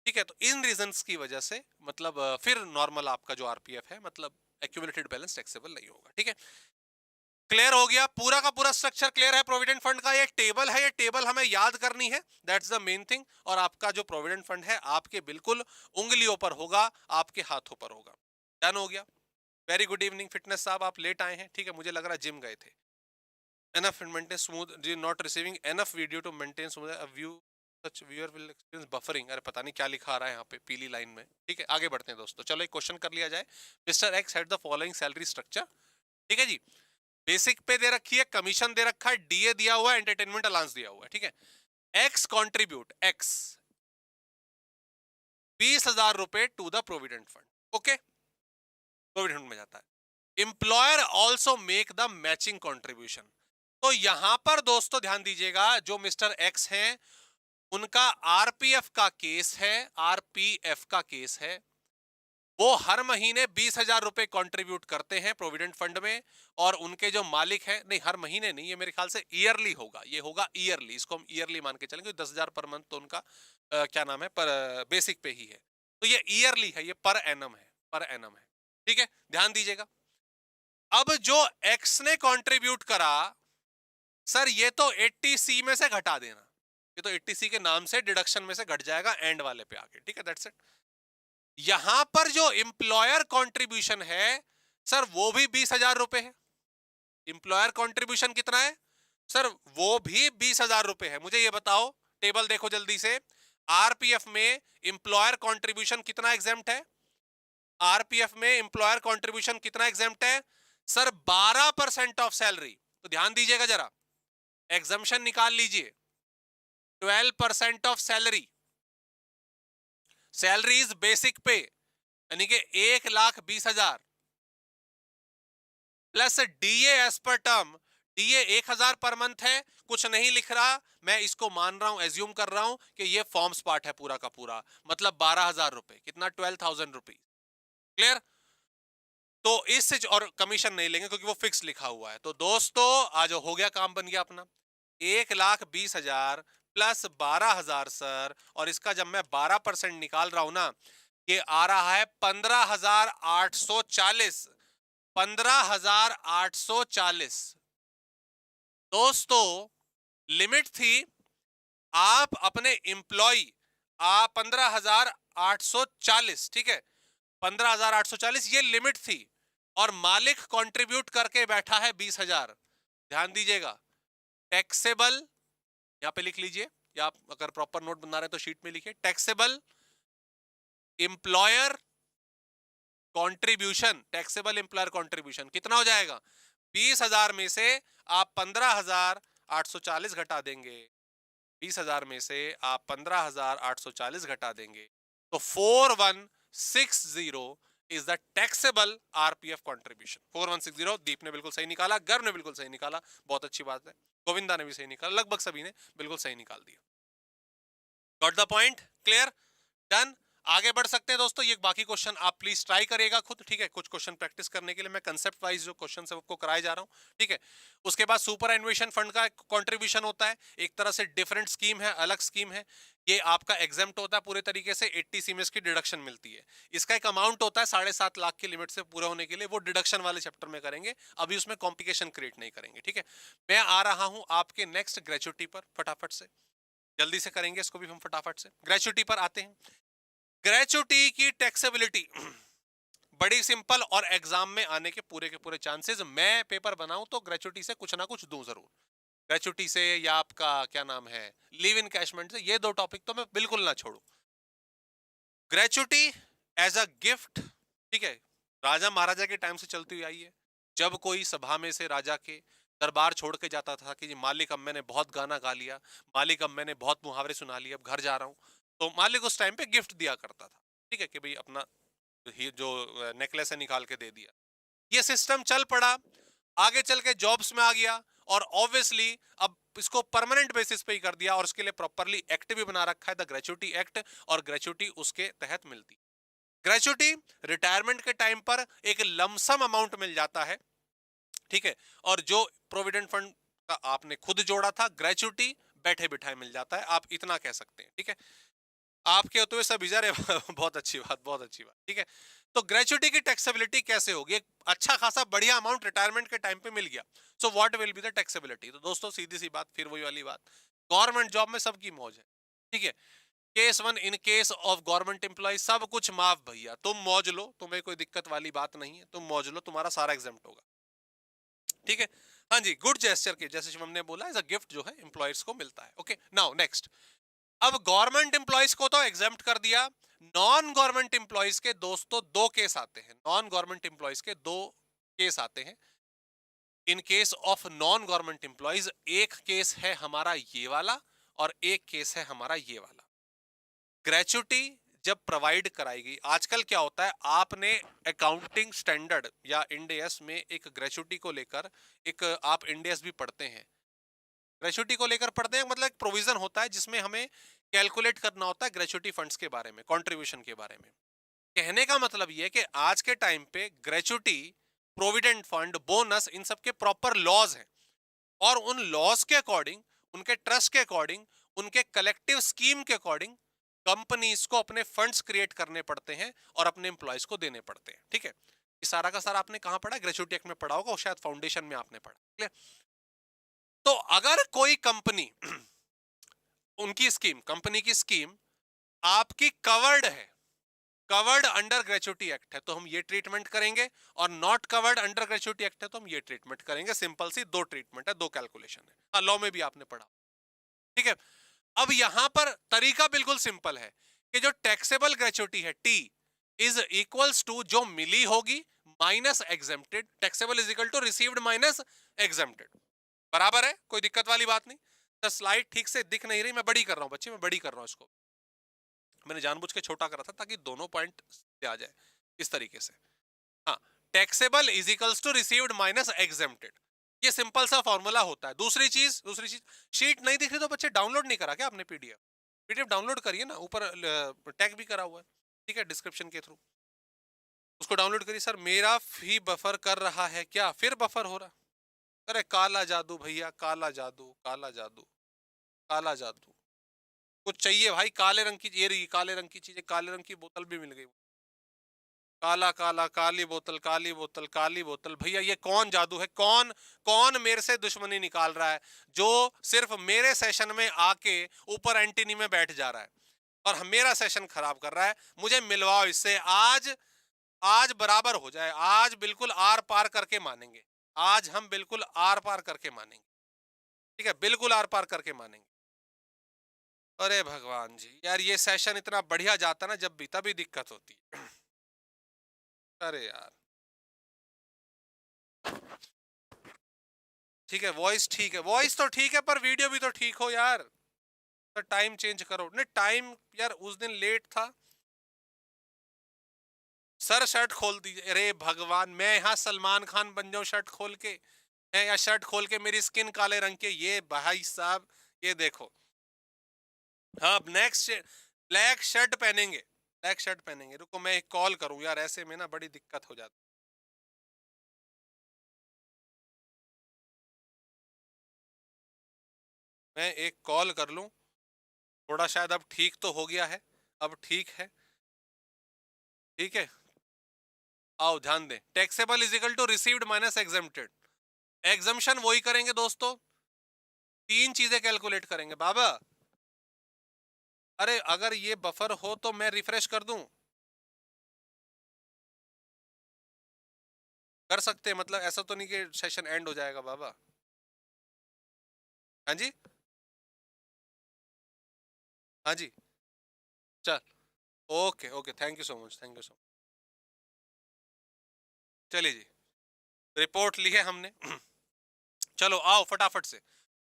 ठीक है, तो इन रीजंस की वजह से मतलब फिर नॉर्मल आपका जो आरपीएफ है, मतलब एक्यूमुलेटेड बैलेंस टैक्सेबल नहीं होगा। ठीक है, क्लियर हो गया, पूरा का पूरा स्ट्रक्चर क्लियर है प्रोविडेंट फंड का। ये टेबल है, ये टेबल हमें याद करनी है, दैट्स द मेन थिंग। और आपका जो प्रोविडेंट फंड है आपके बिल्कुल उंगलियों पर होगा, आपके हाथों पर होगा। डन हो गया। वेरी गुड इवनिंग फिटनेस साहब, आप लेट आए हैं, ठीक है, मुझे लग रहा है जिम गए थे। enough maintain smooth, not receiving enough video to maintain smooth a view, such viewer will experience buffering। अरे पता नहीं क्या लिखा आ रहा है यहाँ पे पीली लाइन में। ठीक है, आगे बढ़ते हैं दोस्तों, चलो एक क्वेश्चन कर लिया जाए। Mister x had the following salary structure. ठीक है जी, बेसिक पे दे रखी है, कमीशन दे रखा है, डीए दिया हुआ है, एंटरटेनमेंट अलाउंस दिया हुआ है। ठीक है, एक्स कॉन्ट्रीब्यूट, एक्स 20,000 रुपए to the provident fund. Okay, provident fund में जाता है। Employer also make the matching contribution. तो यहां पर दोस्तों ध्यान दीजिएगा, जो मिस्टर एक्स हैं उनका आरपीएफ का केस है, आरपीएफ का केस है, वो हर महीने 20,000 रुपए कंट्रीब्यूट करते हैं प्रोविडेंट फंड में। और उनके जो मालिक है, नहीं हर महीने नहीं, ये मेरे ख्याल से ईयरली होगा, ये होगा ईयरली, इसको हम ईयरली मान के चलेंगे। 10,000 पर मंथ तो उनका क्या नाम है, पर बेसिक पे ही है, तो ये ईयरली है, ये पर एनम है, पर एनम है। ठीक है, ध्यान दीजिएगा। अब जो एक्स ने कंट्रीब्यूट करा, सर ये तो 80C में से घटा देना, ये तो 80C के नाम से डिडक्शन में से घट जाएगा एंड वाले पे आके। ठीक है, दैट्स इट। यहां पर जो इंप्लॉयर कंट्रीब्यूशन है, सर वो भी 20,000 रुपए है। इंप्लॉयर कंट्रीब्यूशन कितना है सर? वो भी 20,000 रुपए है। मुझे ये बताओ, टेबल देखो जल्दी से, आरपीएफ में इंप्लॉयर कंट्रीब्यूशन कितना एग्जेम्प्ट है? आरपीएफ में इंप्लॉयर कंट्रीब्यूशन कितना एग्जेम्प्ट है सर? 12% of salary. तो ध्यान दीजिएगा जरा, एग्जम्पशन निकाल लीजिए। 12% of salary, salary is basic pay, यानी कि 1,20,000 plus DA as per term. DA 1,000 per month है, कुछ नहीं लिख रहा, मैं इसको मान रहा हूं, एज्यूम कर रहा हूं कि ये फॉर्म्स पार्ट है पूरा का पूरा, मतलब 12,000 रुपए, कितना? 12,000 रुपीज। क्लियर? तो इस और कमीशन नहीं लेंगे क्योंकि वो फिक्स लिखा हुआ है। तो दोस्तों आज हो गया, काम बन गया अपना। 1,20,000 प्लस 12,000 सर, और इसका जब मैं 12% निकाल रहा हूं ना, ये आ रहा है 15,840। 15,840 दोस्तों लिमिट थी। आप अपने इंप्लॉय, आप 15,840, ठीक है, 15,840 ये लिमिट थी। और मालिक कंट्रीब्यूट करके बैठा है 20,000। ध्यान दीजिएगा, टैक्सेबल यहां पे लिख लीजिए, या आप अगर प्रॉपर नोट बना रहे हैं तो शीट में लिखिए, taxable employer contribution, taxable employer contribution कितना हो जाएगा? 20,000 में से आप 15,840 घटा देंगे, 20,000 में से आप 15,840 घटा देंगे, तो 4160 is the taxable RPF contribution. 4160 दीप ने बिल्कुल सही निकाला, गर्व ने बिल्कुल सही निकाला, बहुत अच्छी बात है, गोविंदा ने भी सही निकाला, लगभग सभी ने बिल्कुल सही निकाल दिया। Got the point? Clear? Done? आगे बढ़ सकते हैं दोस्तों। ये बाकी क्वेश्चन आप प्लीज ट्राई करिएगा खुद, ठीक है? कुछ क्वेश्चन प्रैक्टिस करने के लिए मैं कंसेप्ट वाइज जो क्वेश्चन है आपको कराए जा रहा हूं, ठीक है? उसके बाद सुपर एनुएशन फंड का कंट्रीब्यूशन होता है, एक तरह से डिफरेंट स्कीम है, अलग स्कीम है। ये आपका एग्जेम्प्ट होता है पूरे तरीके से, 80 सीमेंस की डिडक्शन मिलती है। इसका एक अमाउंट होता है 7.5 लाख की लिमिट से पूरा होने के लिए, वो डिडक्शन वाले चैप्टर में करेंगे, अभी उसमें कॉम्प्लिकेशन क्रिएट नहीं करेंगे, ठीक है? मैं आ रहा हूं आपके नेक्स्ट ग्रेचुटी पर, फटाफट से जल्दी से करेंगे इसको भी हम फटाफट से। ग्रेचुटी पर आते हैं। ग्रेचुटी की टैक्सेबिलिटी बड़ी सिंपल और एग्जाम में आने के पूरे चांसेस, मैं पेपर बनाऊं तो ग्रेचुटी से कुछ ना कुछ दूं जरूर, ग्रेचुटी से या आपका क्या नाम है लिव इन कैशमेंट से, ये दो टॉपिक तो मैं बिल्कुल ना छोड़ू। ग्रेचुटी एज अ गिफ्ट, ठीक है, राजा महाराजा के टाइम से चलती हुई आई है। जब कोई सभा में से राजा के दरबार छोड़ के जाता था कि जी मालिक अब मैंने बहुत गाना गा लिया, मालिक अब मैंने बहुत मुहावरे सुना लिए, अब घर जा रहा हूं, तो मालिक उस टाइम पे गिफ्ट दिया करता था, ठीक है, कि भाई अपना जो नेकलेस है निकाल के दे दिया। ये सिस्टम चल पड़ा, आगे चल के जॉब्स में आ गया, और ऑब्वियसली अब इसको परमानेंट बेसिस पे ही कर दिया, और उसके लिए प्रॉपरली एक्ट भी बना रखा है, द ग्रेचुटी एक्ट, और ग्रेचुटी उसके तहत मिलती। ग्रेचुटी रिटायरमेंट के टाइम पर एक लमसम अमाउंट मिल जाता है, ठीक है, और जो प्रोविडेंट फंड का आपने खुद जोड़ा था, ग्रेचुटी बैठे बिठाए मिल जाता है, आप इतना कह सकते हैं, ठीक है? आपके होते हुए सब इधर है बहुत अच्छी बात, बहुत अच्छी बात, ठीक है? तो ग्रेचुटी की टैक्सेबिलिटी कैसे होगी? एक अच्छा खासा बढ़िया अमाउंट रिटायरमेंट के टाइम पे मिल गया, so what will be the taxability? तो दोस्तों सीधी सी बात, फिर वही वाली बात, गवर्नमेंट जॉब में सबकी मौज है, ठीक है? Case one, in case of government employee सब कुछ माफ भैया, तुम मौज लो, तुम्हें कोई दिक्कत वाली बात नहीं है, तुम मौज लो, तुम्हारा सारा एग्जाम्प्ट होगा, ठीक है? हाँ जी, गुड जेस्चर के जैसे शिवम ने बोला, एज अ गिफ्ट जो है एम्प्लॉयर्स को मिलता है। ओके, नाउ नेक्स्ट, अब गवर्नमेंट एम्प्लॉयज को तो एग्जेम्प्ट कर दिया, नॉन गवर्नमेंट एम्प्लॉयज के दोस्तों दो केस आते हैं, नॉन गवर्नमेंट एम्प्लॉयज के दो केस आते हैं। इन case of non government employees एक केस है हमारा ये वाला, और एक केस है हमारा ये वाला। ग्रेचुटी जब प्रोवाइड कराएगी, आजकल क्या होता है, आपने अकाउंटिंग स्टैंडर्ड या इंडेस में एक ग्रेचुटी को लेकर एक आप इंडेस भी पढ़ते हैं, ग्रेचुटी को लेकर पढ़ते हैं, मतलब एक प्रोविजन होता है जिसमें हमें कैलकुलेट करना होता है ग्रेचुटी फंड्स के बारे में, कंट्रीब्यूशन के बारे में। कहने का मतलब ये है कि आज के टाइम पे ग्रेचुटी, प्रोविडेंट फंड, बोनस, इन सब के प्रॉपर लॉज हैं, और उन लॉज के अकॉर्डिंग, उनके ट्रस्ट के अकॉर्डिंग, उनके कलेक्टिव स्कीम के अकॉर्डिंग कंपनीज को अपने फंड्स क्रिएट करने पड़ते हैं और अपने एम्प्लॉयज को देने पड़ते हैं, ठीक है? ये सारा का सारा आपने कहां पढ़ा? ग्रेचुटी एक्ट में पढ़ा होगा, और शायद फाउंडेशन में आपने पढ़ा, क्लियर? तो अगर कोई कंपनी उनकी स्कीम, कंपनी की स्कीम आपकी कवर्ड है, कवर्ड अंडर ग्रेचुटी एक्ट है, तो हम ये ट्रीटमेंट करेंगे, और not covered under gratuity act है तो हम ये ट्रीटमेंट करेंगे। सिंपल सी दो ट्रीटमेंट है, दो कैलकुलेशन है। हाँ, लॉ में भी आपने पढ़ा, ठीक है? अब यहां पर तरीका बिल्कुल सिंपल है कि जो टैक्सेबल ग्रेचुटी है टी इज इक्वल्स टू जो मिली होगी minus exempted, taxable is equal to received minus exempted, बराबर है, कोई दिक्कत वाली बात नहीं। तो स्लाइड ठीक से दिख नहीं रही, मैं बड़ी कर रहा हूं बच्चे, मैं बड़ी कर रहा हूं इसको, मैंने जानबूझ के छोटा करा था ताकि दोनों पॉइंट आ जाए इस तरीके से। हाँ, taxable is equals to received minus exempted, ये सिंपल सा फॉर्मूला होता है। दूसरी चीज, शीट नहीं दिख रही तो बच्चे डाउनलोड नहीं करा क्या आपने? पीडीएफ पीडीएफ डाउनलोड करिए ना, ऊपर टैग भी करा हुआ है, ठीक है, डिस्क्रिप्शन के थ्रू उसको डाउनलोड करिए। सर मेरा ही बफर कर रहा है क्या? फिर बफर हो रहा? अरे काला जादू भैया, काला जादू, काला जादू, काला जादू, कुछ चाहिए भाई काले रंग की, ये रही काले रंग की चीजें, काले रंग की बोतल भी मिल गई, काला काला, काली बोतल, काली बोतल, काली बोतल। भैया ये कौन जादू है? कौन कौन मेरे से दुश्मनी निकाल रहा है, जो सिर्फ मेरे सेशन में आके ऊपर एंटीनी में बैठ जा रहा है और मेरा सेशन खराब कर रहा है? मुझे मिलवाओ इससे आज। आज बराबर हो जाए, आज बिल्कुल आर पार करके मानेंगे, आज हम बिल्कुल आर पार करके मानेंगे, ठीक है, बिल्कुल आर पार करके मानेंगे। अरे भगवान जी, यार ये सेशन इतना बढ़िया जाता ना जब भी, तभी दिक्कत होती है। अरे यार, ठीक है, वॉइस ठीक है, वॉइस तो ठीक है, पर वीडियो भी तो ठीक हो यार। तो टाइम चेंज करो, नहीं टाइम यार उस दिन लेट था। सर शर्ट खोल दीजिए, अरे भगवान, मैं यहाँ सलमान खान बन जाऊं शर्ट खोल के, मैं या शर्ट खोल के मेरी स्किन काले रंग के, ये भाई साहब, ये देखो। हाँ, नेक्स्ट ब्लैक शर्ट पहनेंगे, ब्लैक शर्ट पहनेंगे। रुको मैं एक कॉल करूं यार, ऐसे में ना बड़ी दिक्कत हो जाती। मैं एक कॉल कर लूं, थोड़ा शायद अब ठीक तो हो गया है, अब ठीक है, ठीक है। आओ ध्यान दें, taxable is equal to received minus exempted. Exemption वही करेंगे दोस्तों, तीन चीजें कैलकुलेट करेंगे बाबा। अरे अगर ये बफर हो तो मैं रिफ्रेश कर दूं, कर सकते हैं, मतलब ऐसा तो नहीं कि सेशन एंड हो जाएगा बाबा। हाँ जी, हाँ जी, चल, okay okay, thank you so much, thank you so much. चलिए जी, रिपोर्ट ली है हमने। चलो आओ फटाफट से।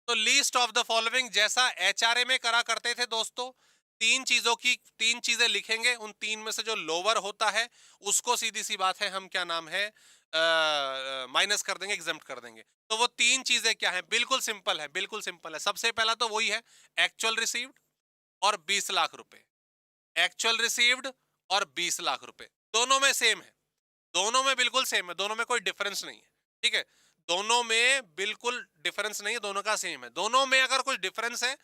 तो लीस्ट ऑफ द फॉलोइंग जैसा एचआरए में करा करते थे दोस्तों, तीन चीजों की, तीन चीजें लिखेंगे, उन तीन में से जो लोअर होता है उसको सीधी सी बात है हम क्या नाम है माइनस कर देंगे, एग्जम्प्ट कर देंगे। तो वो तीन चीजें क्या है, बिल्कुल सिंपल है, बिल्कुल सिंपल है। सबसे पहला तो वही है, एक्चुअल रिसीव्ड और 20 लाख रुपए, एक्चुअल रिसीव्ड और 20 लाख रुपए, दोनों में सेम है, दोनों में बिल्कुल सेम है, दोनों में कोई डिफरेंस नहीं है, ठीक है, दोनों में बिल्कुल डिफरेंस नहीं है, दोनों का सेम है। दोनों में अगर कुछ डिफरेंस है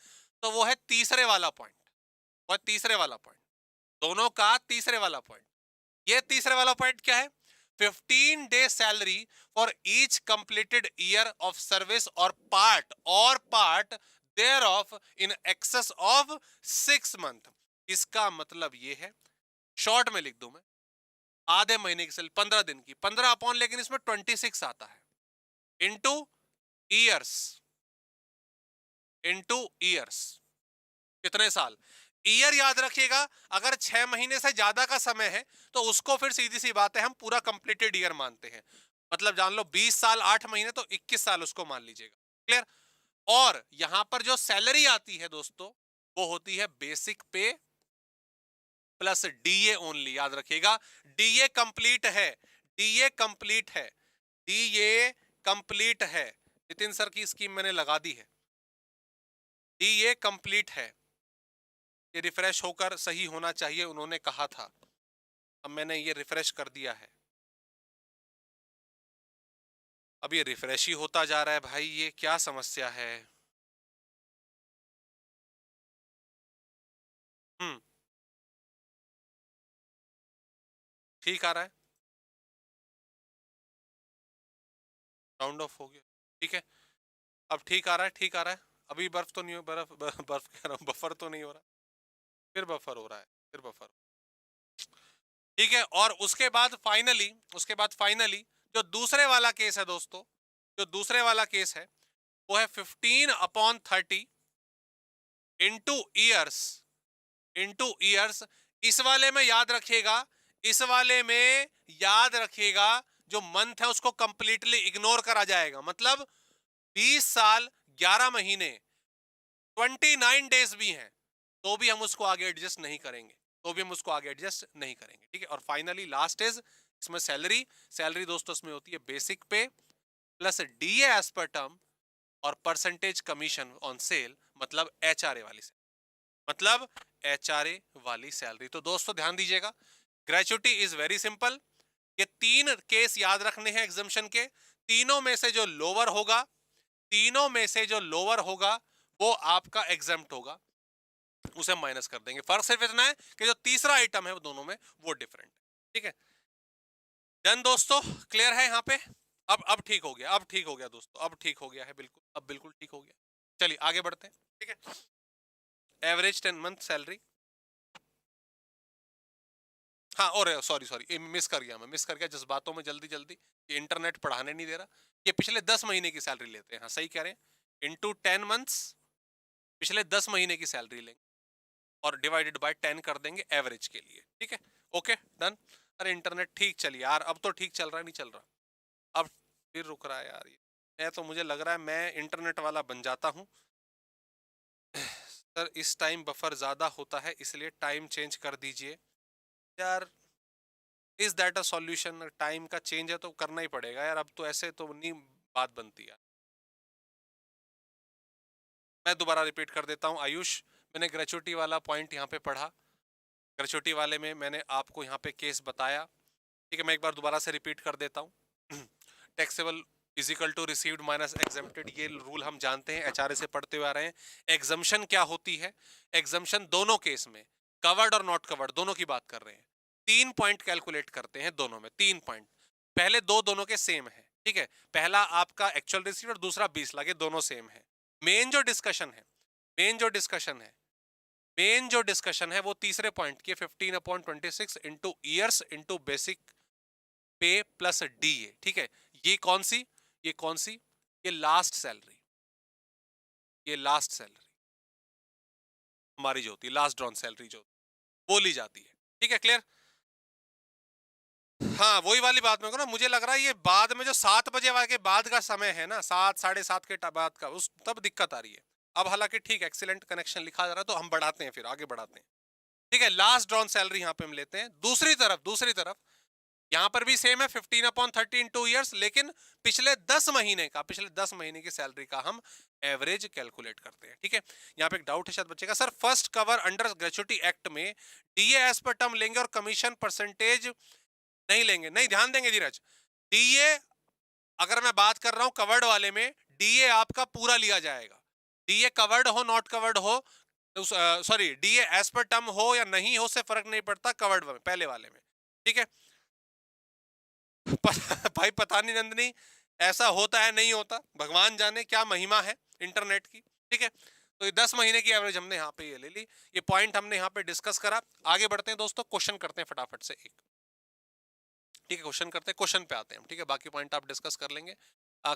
तो वो है तीसरे वाला पॉइंट, वो है तीसरे वाला पॉइंट, दोनों का तीसरे वाला पॉइंट। ये तीसरे वाला पॉइंट क्या है, 15 day salary for each completed year of service और part thereof in excess of 6 month. इसका मतलब ये है, शॉर्ट में लिख दूं मैं, आधे महीने की सैलरी, 15 दिन की, 15 अपॉन, लेकिन इसमें 26 आता है, इंटू ईयर्स, इंटू ईयर्स, कितने साल। ईयर याद रखिएगा, अगर 6 महीने से ज्यादा का समय है तो उसको फिर सीधी सी बात है हम पूरा कंप्लीटेड ईयर मानते हैं, मतलब जान लो 20 साल 8 महीने तो 21 साल उसको मान लीजिएगा, क्लियर। और यहां पर जो सैलरी आती है दोस्तों, वो होती है basic pay plus DA only, याद रखिएगा। डीए कंप्लीट है, डीए कंप्लीट है, डीए कंप्लीट है, नितिन सर की स्कीम मैंने लगा दी है, डीए कंप्लीट है। ये रिफ्रेश होकर सही होना चाहिए, उन्होंने कहा था, अब मैंने ये रिफ्रेश कर दिया है। अब ये रिफ्रेश ही होता जा रहा है भाई, ये क्या समस्या है। हम्म, ठीक आ रहा है, राउंड ऑफ हो गया, ठीक है, अब ठीक आ रहा है, ठीक आ रहा है। अभी बर्फ तो नहीं हो, बर्फ कह रहा हूँ, बफर तो नहीं हो रहा, फिर बफर हो रहा है, फिर बफर, ठीक है। और उसके बाद फाइनली जो दूसरे वाला केस है दोस्तों, जो दूसरे वाला केस है वो है 15/30 इंटू ईयर्स, इंटू ईयर्स। इस वाले में याद रखिएगा, इस वाले में याद रखिएगा, जो मंथ है उसको कंप्लीटली इग्नोर करा जाएगा, मतलब 20 साल 11 महीने 29 डेज भी हैं तो भी हम उसको आगे एडजस्ट नहीं करेंगे, तो भी हम उसको आगे एडजस्ट नहीं करेंगे, ठीक है। और फाइनली लास्ट इज इसमें सैलरी, सैलरी दोस्तों इसमें होती है basic pay plus DA as per term और परसेंटेज कमीशन ऑन सेल, मतलब एचआरए वाली सैलरी, मतलब एचआरए वाली सैलरी। तो दोस्तों ध्यान दीजिएगा, ग्रेचुटी इज वेरी सिंपल, ये तीन केस याद रखने हैं एग्जाम्शन के, तीनों में से जो लोअर होगा, तीनों में से जो लोअर होगा वो आपका एग्जाम्प्ट होगा, उसे माइनस कर देंगे। फर्क सिर्फ इतना है कि जो तीसरा आइटम है वो दोनों में वो डिफरेंट है, ठीक है। डन दोस्तों, क्लियर है यहाँ पे। अब ठीक हो गया, अब ठीक हो गया दोस्तों, अब ठीक हो गया है बिल्कुल, अब बिल्कुल ठीक हो गया। चलिए आगे बढ़ते हैं, ठीक है। एवरेज 10 मंथ सैलरी, हाँ, और सॉरी सॉरी मिस कर गया, मैं मिस कर गया जज्बातों में जल्दी जल्दी। ये इंटरनेट पढ़ाने नहीं दे रहा। ये पिछले 10 महीने की सैलरी लेते हैं, हाँ सही कह रहे हैं। इनटू 10 मंथ्स, पिछले 10 महीने की सैलरी लेंगे और डिवाइडेड बाय 10 कर देंगे एवरेज के लिए, ठीक है। Okay done. अरे इंटरनेट ठीक चलिए यार, अब तो ठीक चल रहा है, नहीं चल रहा अब फिर रुक रहा है यार। ये मैं तो, मुझे लग रहा है मैं इंटरनेट वाला बन जाता हूँ। सर इस टाइम बफर ज्यादा होता है इसलिए टाइम चेंज कर दीजिए। यार is that a solution? Time का चेंज है तो करना ही पड़ेगा यार, अब तो ऐसे तो नहीं बात बनती है। मैं दोबारा रिपीट कर देता हूँ आयुष, मैंने ग्रेचुटी वाला पॉइंट यहाँ पे पढ़ा, ग्रेचुटी वाले में मैंने आपको यहाँ पे केस बताया, ठीक है। मैं एक बार दोबारा से रिपीट कर देता हूँ। Taxable is equal to received minus exempted, ये रूल हम जानते हैं, एचआरए से पढ़ते हुए आ रहे हैं। एग्जम्पशन क्या होती है? एग्जम्पशन दोनों केस में, कवर्ड और नॉट कवर्ड दोनों की बात कर रहे हैं। 3 पॉइंट कैलकुलेट करते हैं दोनों में, 3 पॉइंट। पहले दोनों के सेम है, ठीक है। पहला आपका एक्चुअल रिसीव और दूसरा 20 लाख, दोनों सेम है। मेन जो डिस्कशन है, मेन जो डिस्कशन है, मेन जो डिस्कशन है वो तीसरे पॉइंट की 15/26 into years into basic pay plus D A, ठीक है। ये कौन सी, ये कौन सी, ये लास्ट सैलरी, ये लास्ट सैलरी हमारी जो होती है, लास्ट ड्रॉन सैलरी जो वो ली जाती है, ठीक है। क्लियर? हाँ वही वाली बात में को ना, मुझे लग रहा है ये बाद में जो 7 बजे वाले के बाद का समय है ना, 7 7:30 के बाद का, उस तब दिक्कत आ रही है। अब हालांकि ठीक है, एक्सीलेंट कनेक्शन लिखा जा रहा है तो हम बढ़ाते हैं, फिर आगे बढ़ाते हैं, ठीक है। लास्ट ड्रॉन सैलरी यहाँ पे हम लेते हैं। दूसरी तरफ यहां पर भी सेम है 15/30 इन 2 ईयर्स, लेकिन पिछले 10 महीने का, पिछले 10 महीने की सैलरी का हम एवरेज कैलकुलेट करते हैं, ठीक है। यहां पे एक डाउट है शायद बच्चे का, sir first cover under gratuity act में डीए एज पर टर्म लेंगे और कमीशन परसेंटेज नहीं लेंगे? नहीं, ध्यान देंगे धीरज। डीए अगर मैं बात कर रहा हूं कवर्ड वाले में, डीए आपका पूरा लिया जाएगा। डीए कवर्ड हो नॉट कवर्ड हो, sorry DA as per term हो या नहीं हो से फर्क नहीं पड़ता कवर्ड में, पहले वाले में, ठीक है। भाई पता नहीं नंदनी, ऐसा होता है नहीं होता, भगवान जाने क्या महिमा है इंटरनेट की, ठीक है। तो ये 10 महीने की एवरेज हमने यहाँ पे ये ले ली, ये पॉइंट हमने यहाँ पे डिस्कस करा। आगे बढ़ते हैं दोस्तों, क्वेश्चन करते हैं फटाफट से एक, ठीक है। क्वेश्चन करते हैं, क्वेश्चन पे आते हैं, ठीक है। बाकी पॉइंट आप डिस्कस कर लेंगे।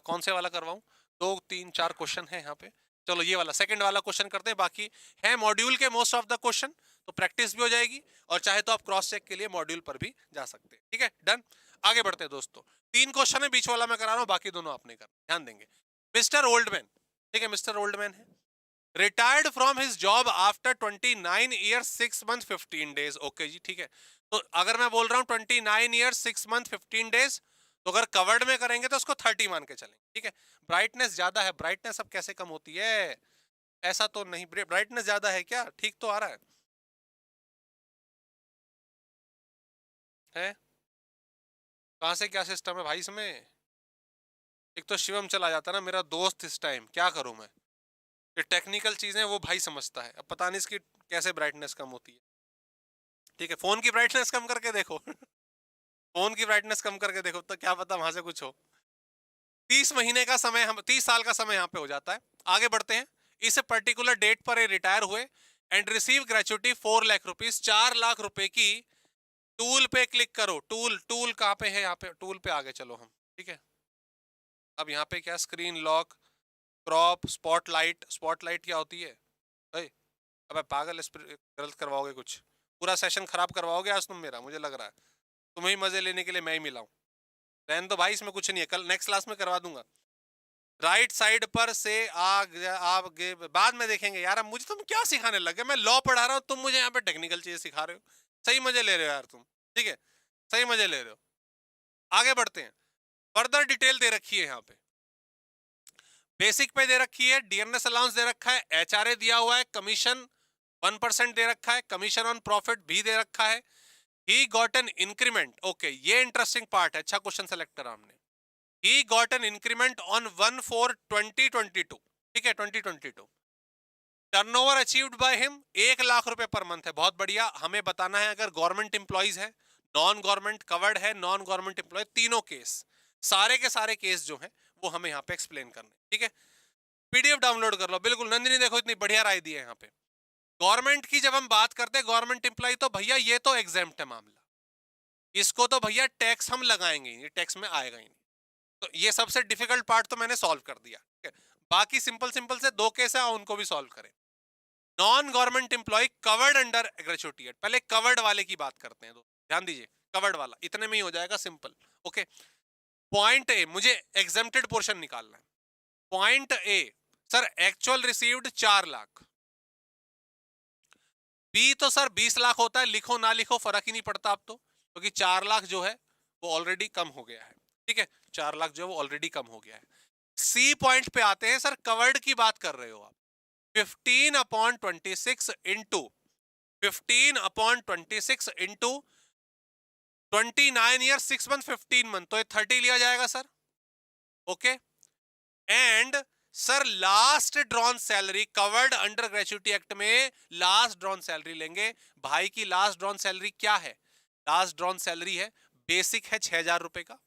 कौन से वाला करवाऊं? 2 3 4 क्वेश्चन है यहाँ पे। चलो ये वाला सेकंड वाला क्वेश्चन करते हैं, बाकी है मॉड्यूल के मोस्ट ऑफ द क्वेश्चन, तो प्रैक्टिस भी हो जाएगी और चाहे तो आप क्रॉस चेक के लिए मॉड्यूल पर भी जा सकते हैं, ठीक है। डन। आगे बढ़ते हैं दोस्तों, 3 क्वेश्चन है, बीच वाला मैं करा रहा हूँ, बाकी दोनों आपने कर, ध्यान देंगे। मिस्टर ओल्डमैन, ठीक है, मिस्टर ओल्डमैन है, retired from his job after 29 years 6 month 15 days, okay ji, ठीक है। तो अगर मैं बोल रहा हूँ 29 ईयर्स 6 मंथ 15 डेज, तो अगर कवर्ड में करेंगे तो उसको 30 मान के चलेंगे, ठीक है। ब्राइटनेस ज्यादा है, ब्राइटनेस अब कैसे कम होती है? ऐसा तो नहीं, ब्राइटनेस ज्यादा है क्या? ठीक तो आ रहा है? कहाँ से क्या सिस्टम है भाई इसमें? एक तो शिवम चला जाता ना मेरा दोस्त, इस टाइम क्या करूं मैं? ये टेक्निकल चीजें वो भाई समझता है, अब पता नहीं इसकी कैसे ब्राइटनेस कम होती है, ठीक है। फोन की ब्राइटनेस कम करके देखो। फोन की ब्राइटनेस कम करके देखो तो क्या पता वहां से कुछ हो। 30 महीने का समय, हम 30 साल का समय यहाँ पे हो जाता है। आगे बढ़ते हैं, इस पर्टिकुलर डेट पर ये रिटायर हुए and receive gratuity 4 lakh rupees, 4 lakh रुपए की। टूल पे क्लिक करो, टूल, टूल कहाँ पे है? यहाँ पे टूल पे आगे चलो हम, ठीक है। अब यहाँ पे क्या, screen lock, crop, spotlight, spotlight क्या होती है? अबे पागल, इस पर गलत करवाओगे कुछ, पूरा सेशन खराब करवाओगे आज तुम मेरा, मुझे लग रहा है तुम्हें ही मजे लेने के लिए मैं ही मिला हूँ। रहने दो भाई, इसमें कुछ नहीं है, कल नेक्स्ट क्लास में करवा दूंगा। राइट साइड पर से आगे बाद में देखेंगे यार। अब मुझे तुम क्या सिखाने लगे? मैं लॉ पढ़ा रहा हूँ, तुम मुझे यहाँ पे टेक्निकल चीजें सिखा रहे हो। सही मजे ले रहे हो यार तुम, ठीक है, सही मजे ले रहे हो। आगे बढ़ते हैं, फर्दर डिटेल दे रखी है यहाँ पे, बेसिक पे दे रखी है, डीएनएस अलाउंस दे रखा है, एचआरए दिया हुआ है, कमीशन 1% दे रखा है, कमीशन ऑन प्रॉफिट भी दे रखा है। He got an increment, okay ये इंटरेस्टिंग पार्ट है, अच्छा क्वेश्चन सेलेक्ट करा हमने। He got an increment on 1/4/2022, ठीक है, 2022। Turnover achieved by him 1 lakh रुपए पर मंथ है, बहुत बढ़िया। हमें बताना है अगर गवर्नमेंट इंप्लॉइज है, नॉन गवर्नमेंट कवर्ड है, नॉन गवर्नमेंट इंप्लॉय, तीनों केस, सारे के सारे केस जो है वो हमें यहाँ पे एक्सप्लेन करने, ठीक है। पीडीएफ डाउनलोड कर लो, बिल्कुल नंदिनी देखो इतनी बढ़िया राय दी है यहाँ पे। गवर्नमेंट की जब हम बात करते हैं, गवर्नमेंट एम्प्लॉय, तो भैया ये तो एग्जेम्प्ट है मामला, इसको तो भैया टैक्स हम लगाएंगे ही नहीं, टैक्स में आएगा ही नहीं। तो ये सबसे डिफिकल्ट पार्ट तो मैंने सॉल्व कर दिया, ठीक है। बाकी सिंपल सिंपल से दो केस है, उनको भी सॉल्व करें। Non government employee covered under gratuity act, पहले कवर्ड वाले की बात करते हैं, ध्यान दीजिए, कवर्ड वाला इतने में ही हो जाएगा, सिंपल। ओके, पॉइंट ए, मुझे एग्जेम्प्टेड पोर्शन निकालना है। Point A, sir actual received 4 lakh. B तो सर 20 लाख होता है, लिखो ना लिखो फर्क ही नहीं पड़ता अब तो, क्योंकि 4 लाख जो है वो ऑलरेडी कम हो गया है, ठीक है, 4 लाख जो है वो ऑलरेडी कम हो गया है। सी पॉइंट पे आते हैं, सर कवर्ड की बात कर रहे हो आप। 15/26 into 15/26 into 29 year 6 month 15 month, तो ये 30 लिया जाएगा sir. Okay, and sir last drawn salary covered under gratuity act में लास्ट ड्रॉन सैलरी लेंगे। भाई की लास्ट ड्रॉन सैलरी क्या है? लास्ट ड्रॉन सैलरी है, बेसिक है 6,000 रुपए का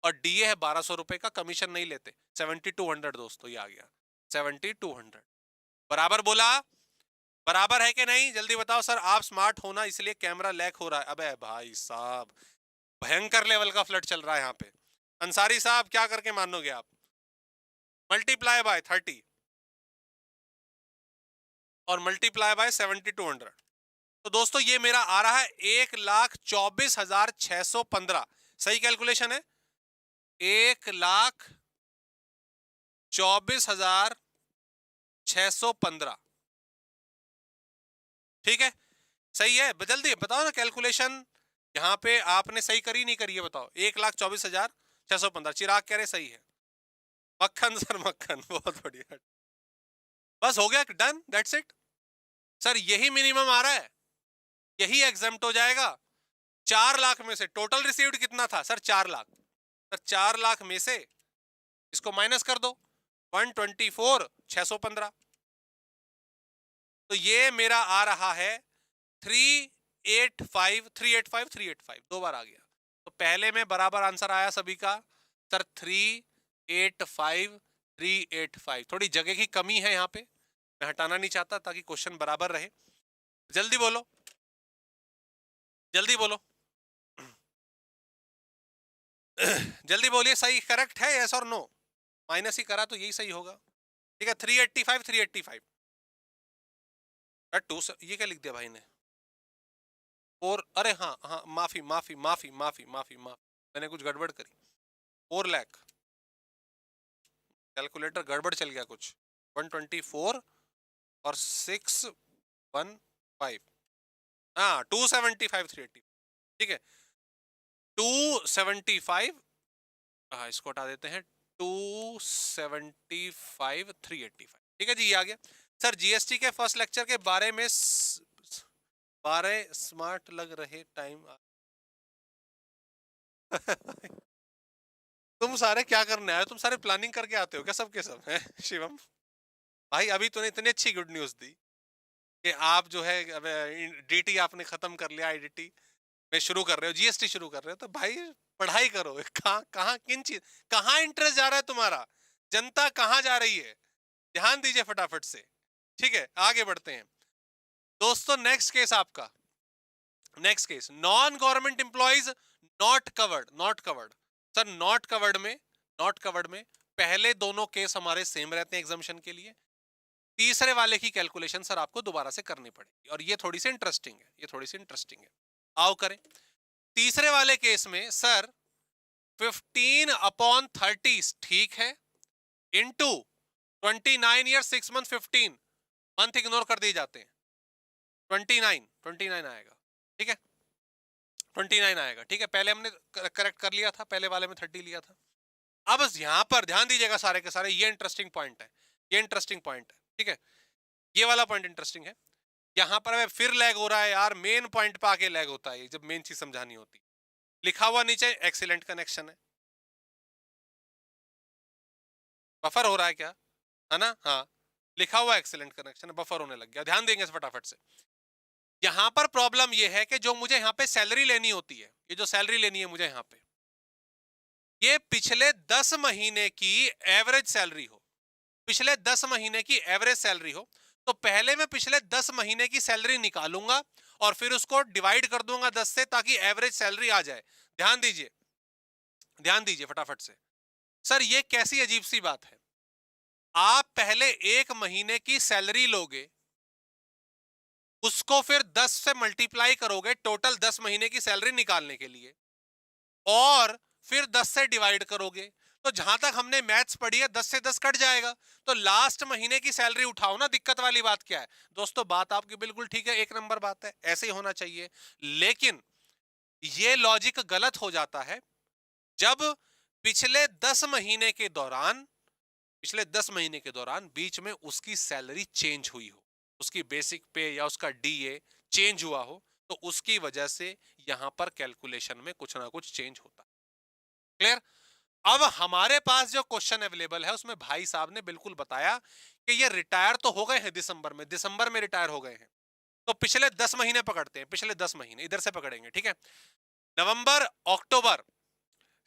और डीए है 1,200 रुपए का, कमीशन नहीं लेते। 7,200 दोस्तों, ये आ गया 7,200। बराबर बोला? बराबर है कि नहीं? जल्दी बताओ सर, आप स्मार्ट होना इसलिए कैमरा लैग हो रहा है। अबे भाई साहब, भयंकर लेवल का फ्लड चल रहा है यहाँ पे। अंसारी साहब क्या करके मानोगे आप? मल्टीप्लाई बाय 30 और मल्टीप्लाई बाय 7,200। तो दोस्तों ये मेरा आ रहा है 1,24,615। सही कैलकुलेशन है, 1,24,615। ठीक है, सही है? जल्दी बताओ ना कैलकुलेशन, यहाँ पे आपने सही करी नहीं करी है बताओ। 1,24,615, चिराग कह रहे सही है। मक्खन सर मक्खन, बहुत बढ़िया, बस हो गया, डन, दैट्स इट। सर यही मिनिमम आ रहा है, यही एग्जेम्प्ट हो जाएगा। 4 लाख में से टोटल रिसीव्ड कितना था सर? 4 लाख। सर 4 लाख में से इसको माइनस कर दो, 124,615। तो ये मेरा आ रहा है 385,385,385, 2 बार आ गया। तो पहले में बराबर आंसर आया सभी का सर 385,385। थोड़ी जगह की कमी है यहाँ पे, मैं हटाना नहीं चाहता ताकि क्वेश्चन बराबर रहे। जल्दी बोलो, जल्दी बोलो, जल्दी बोलिए, सही करेक्ट है यस और नो? माइनस ही करा तो यही सही होगा, ठीक है। 385 385 टू, ये क्या लिख दिया भाई ने? और अरे हाँ हाँ, माफी माफी माफी माफी माफी माफी, मैंने कुछ गड़बड़ करी। 4 लाख, कैलकुलेटर गड़बड़ चल गया कुछ। 124 और 615, हाँ 275 380, ठीक है 275, हाँ इसको हटा देते हैं, 275 385, ठीक है जी, ये आ गया। सर जीएसटी के फर्स्ट लेक्चर के बारे में 12 स्मार्ट लग रहे टाइम। तुम सारे क्या करने आए? तुम सारे प्लानिंग करके आते हो क्या सबके सब है? शिवम भाई अभी तूने इतनी अच्छी गुड न्यूज दी कि आप जो है डीटी आपने खत्म कर लिया, आईडीटी में शुरू कर रहे हो, जीएसटी शुरू कर रहे हो, तो भाई पढ़ाई करो। कहाँ कहाँ किन चीज, कहाँ इंटरेस्ट जा रहा है तुम्हारा? जनता कहाँ जा रही है? ध्यान दीजिए फटाफट से, ठीक है आगे बढ़ते हैं दोस्तों। नेक्स्ट केस आपका, next case non government employees not covered, not covered. Sir not covered में, नॉट कवर्ड में पहले दोनों केस हमारे सेम रहते हैं एग्जामिशन के लिए। तीसरे वाले की कैलकुलेशन सर आपको दोबारा से करनी पड़ेगी, और ये थोड़ी सी इंटरेस्टिंग है, ये थोड़ी सी इंटरेस्टिंग है। आओ करें। तीसरे वाले केस में सर 15/30 ठीक है, into 29 year 6 month 15 month ignore कर दिए जाते हैं, 29 आएगा, ठीक है 29 आएगा, ठीक है। पहले हमने करेक्ट कर लिया था, पहले वाले में 30 लिया था। अब यहां पर ध्यान दीजिएगा सारे के सारे, ये इंटरेस्टिंग पॉइंट है, ये इंटरेस्टिंग पॉइंट है, ठीक है, ये वाला पॉइंट इंटरेस्टिंग है। यहां पर फिर लैग हो रहा है यार, मेन पॉइंट पे आके लैग होता है जब मेन चीज समझानी होती। लिखा हुआ नीचे एक्सीलेंट कनेक्शन है, बफर हो रहा है क्या, है ना? हाँ लिखा हुआ एक्सीलेंट कनेक्शन, बफर होने लग गया, ध्यान देंगे फटाफट से। यहां पर प्रॉब्लम यह है कि जो मुझे यहाँ पे सैलरी लेनी होती है, ये जो सैलरी लेनी है मुझे यहाँ पे, ये पिछले 10 महीने की एवरेज सैलरी हो, पिछले 10 महीने की एवरेज सैलरी हो, तो पहले मैं पिछले 10 महीने की सैलरी निकालूंगा और फिर उसको डिवाइड कर दूंगा 10 से, ताकि एवरेज सैलरी आ जाए। ध्यान दीजिए, ध्यान दीजिए फटाफट से। सर ये कैसी अजीब सी बात है? आप पहले 1 महीने की सैलरी लोगे, उसको फिर 10 से मल्टीप्लाई करोगे टोटल 10 महीने की सैलरी निकालने के लिए, और फिर 10 से डिवाइड करोगे। तो जहां तक हमने मैथ्स पढ़ी है 10 से 10 कट जाएगा, तो लास्ट महीने की सैलरी उठाओ ना। दिक्कत वाली बात क्या है? दोस्तों बात आपकी बिल्कुल ठीक है, एक नंबर बात है, ऐसे ही होना चाहिए। लेकिन ये लॉजिक गलत हो जाता है जब पिछले 10 महीने के दौरान, पिछले 10 महीने के दौरान बीच में उसकी सैलरी चेंज हुई हो, उसकी बेसिक पे या उसका डीए चेंज हुआ हो, तो उसकी वजह से यहां पर कैलकुलेशन में कुछ ना कुछ चेंज होता है। क्लियर? अब हमारे पास जो क्वेश्चन अवेलेबल है उसमें भाई साहब ने बिल्कुल बताया कि ये रिटायर तो हो गए हैं दिसंबर में, दिसंबर में रिटायर हो गए हैं। तो पिछले 10 महीने पकड़ते हैं, पिछले 10 महीने इधर से पकड़ेंगे, ठीक है? नवंबर, अक्टूबर,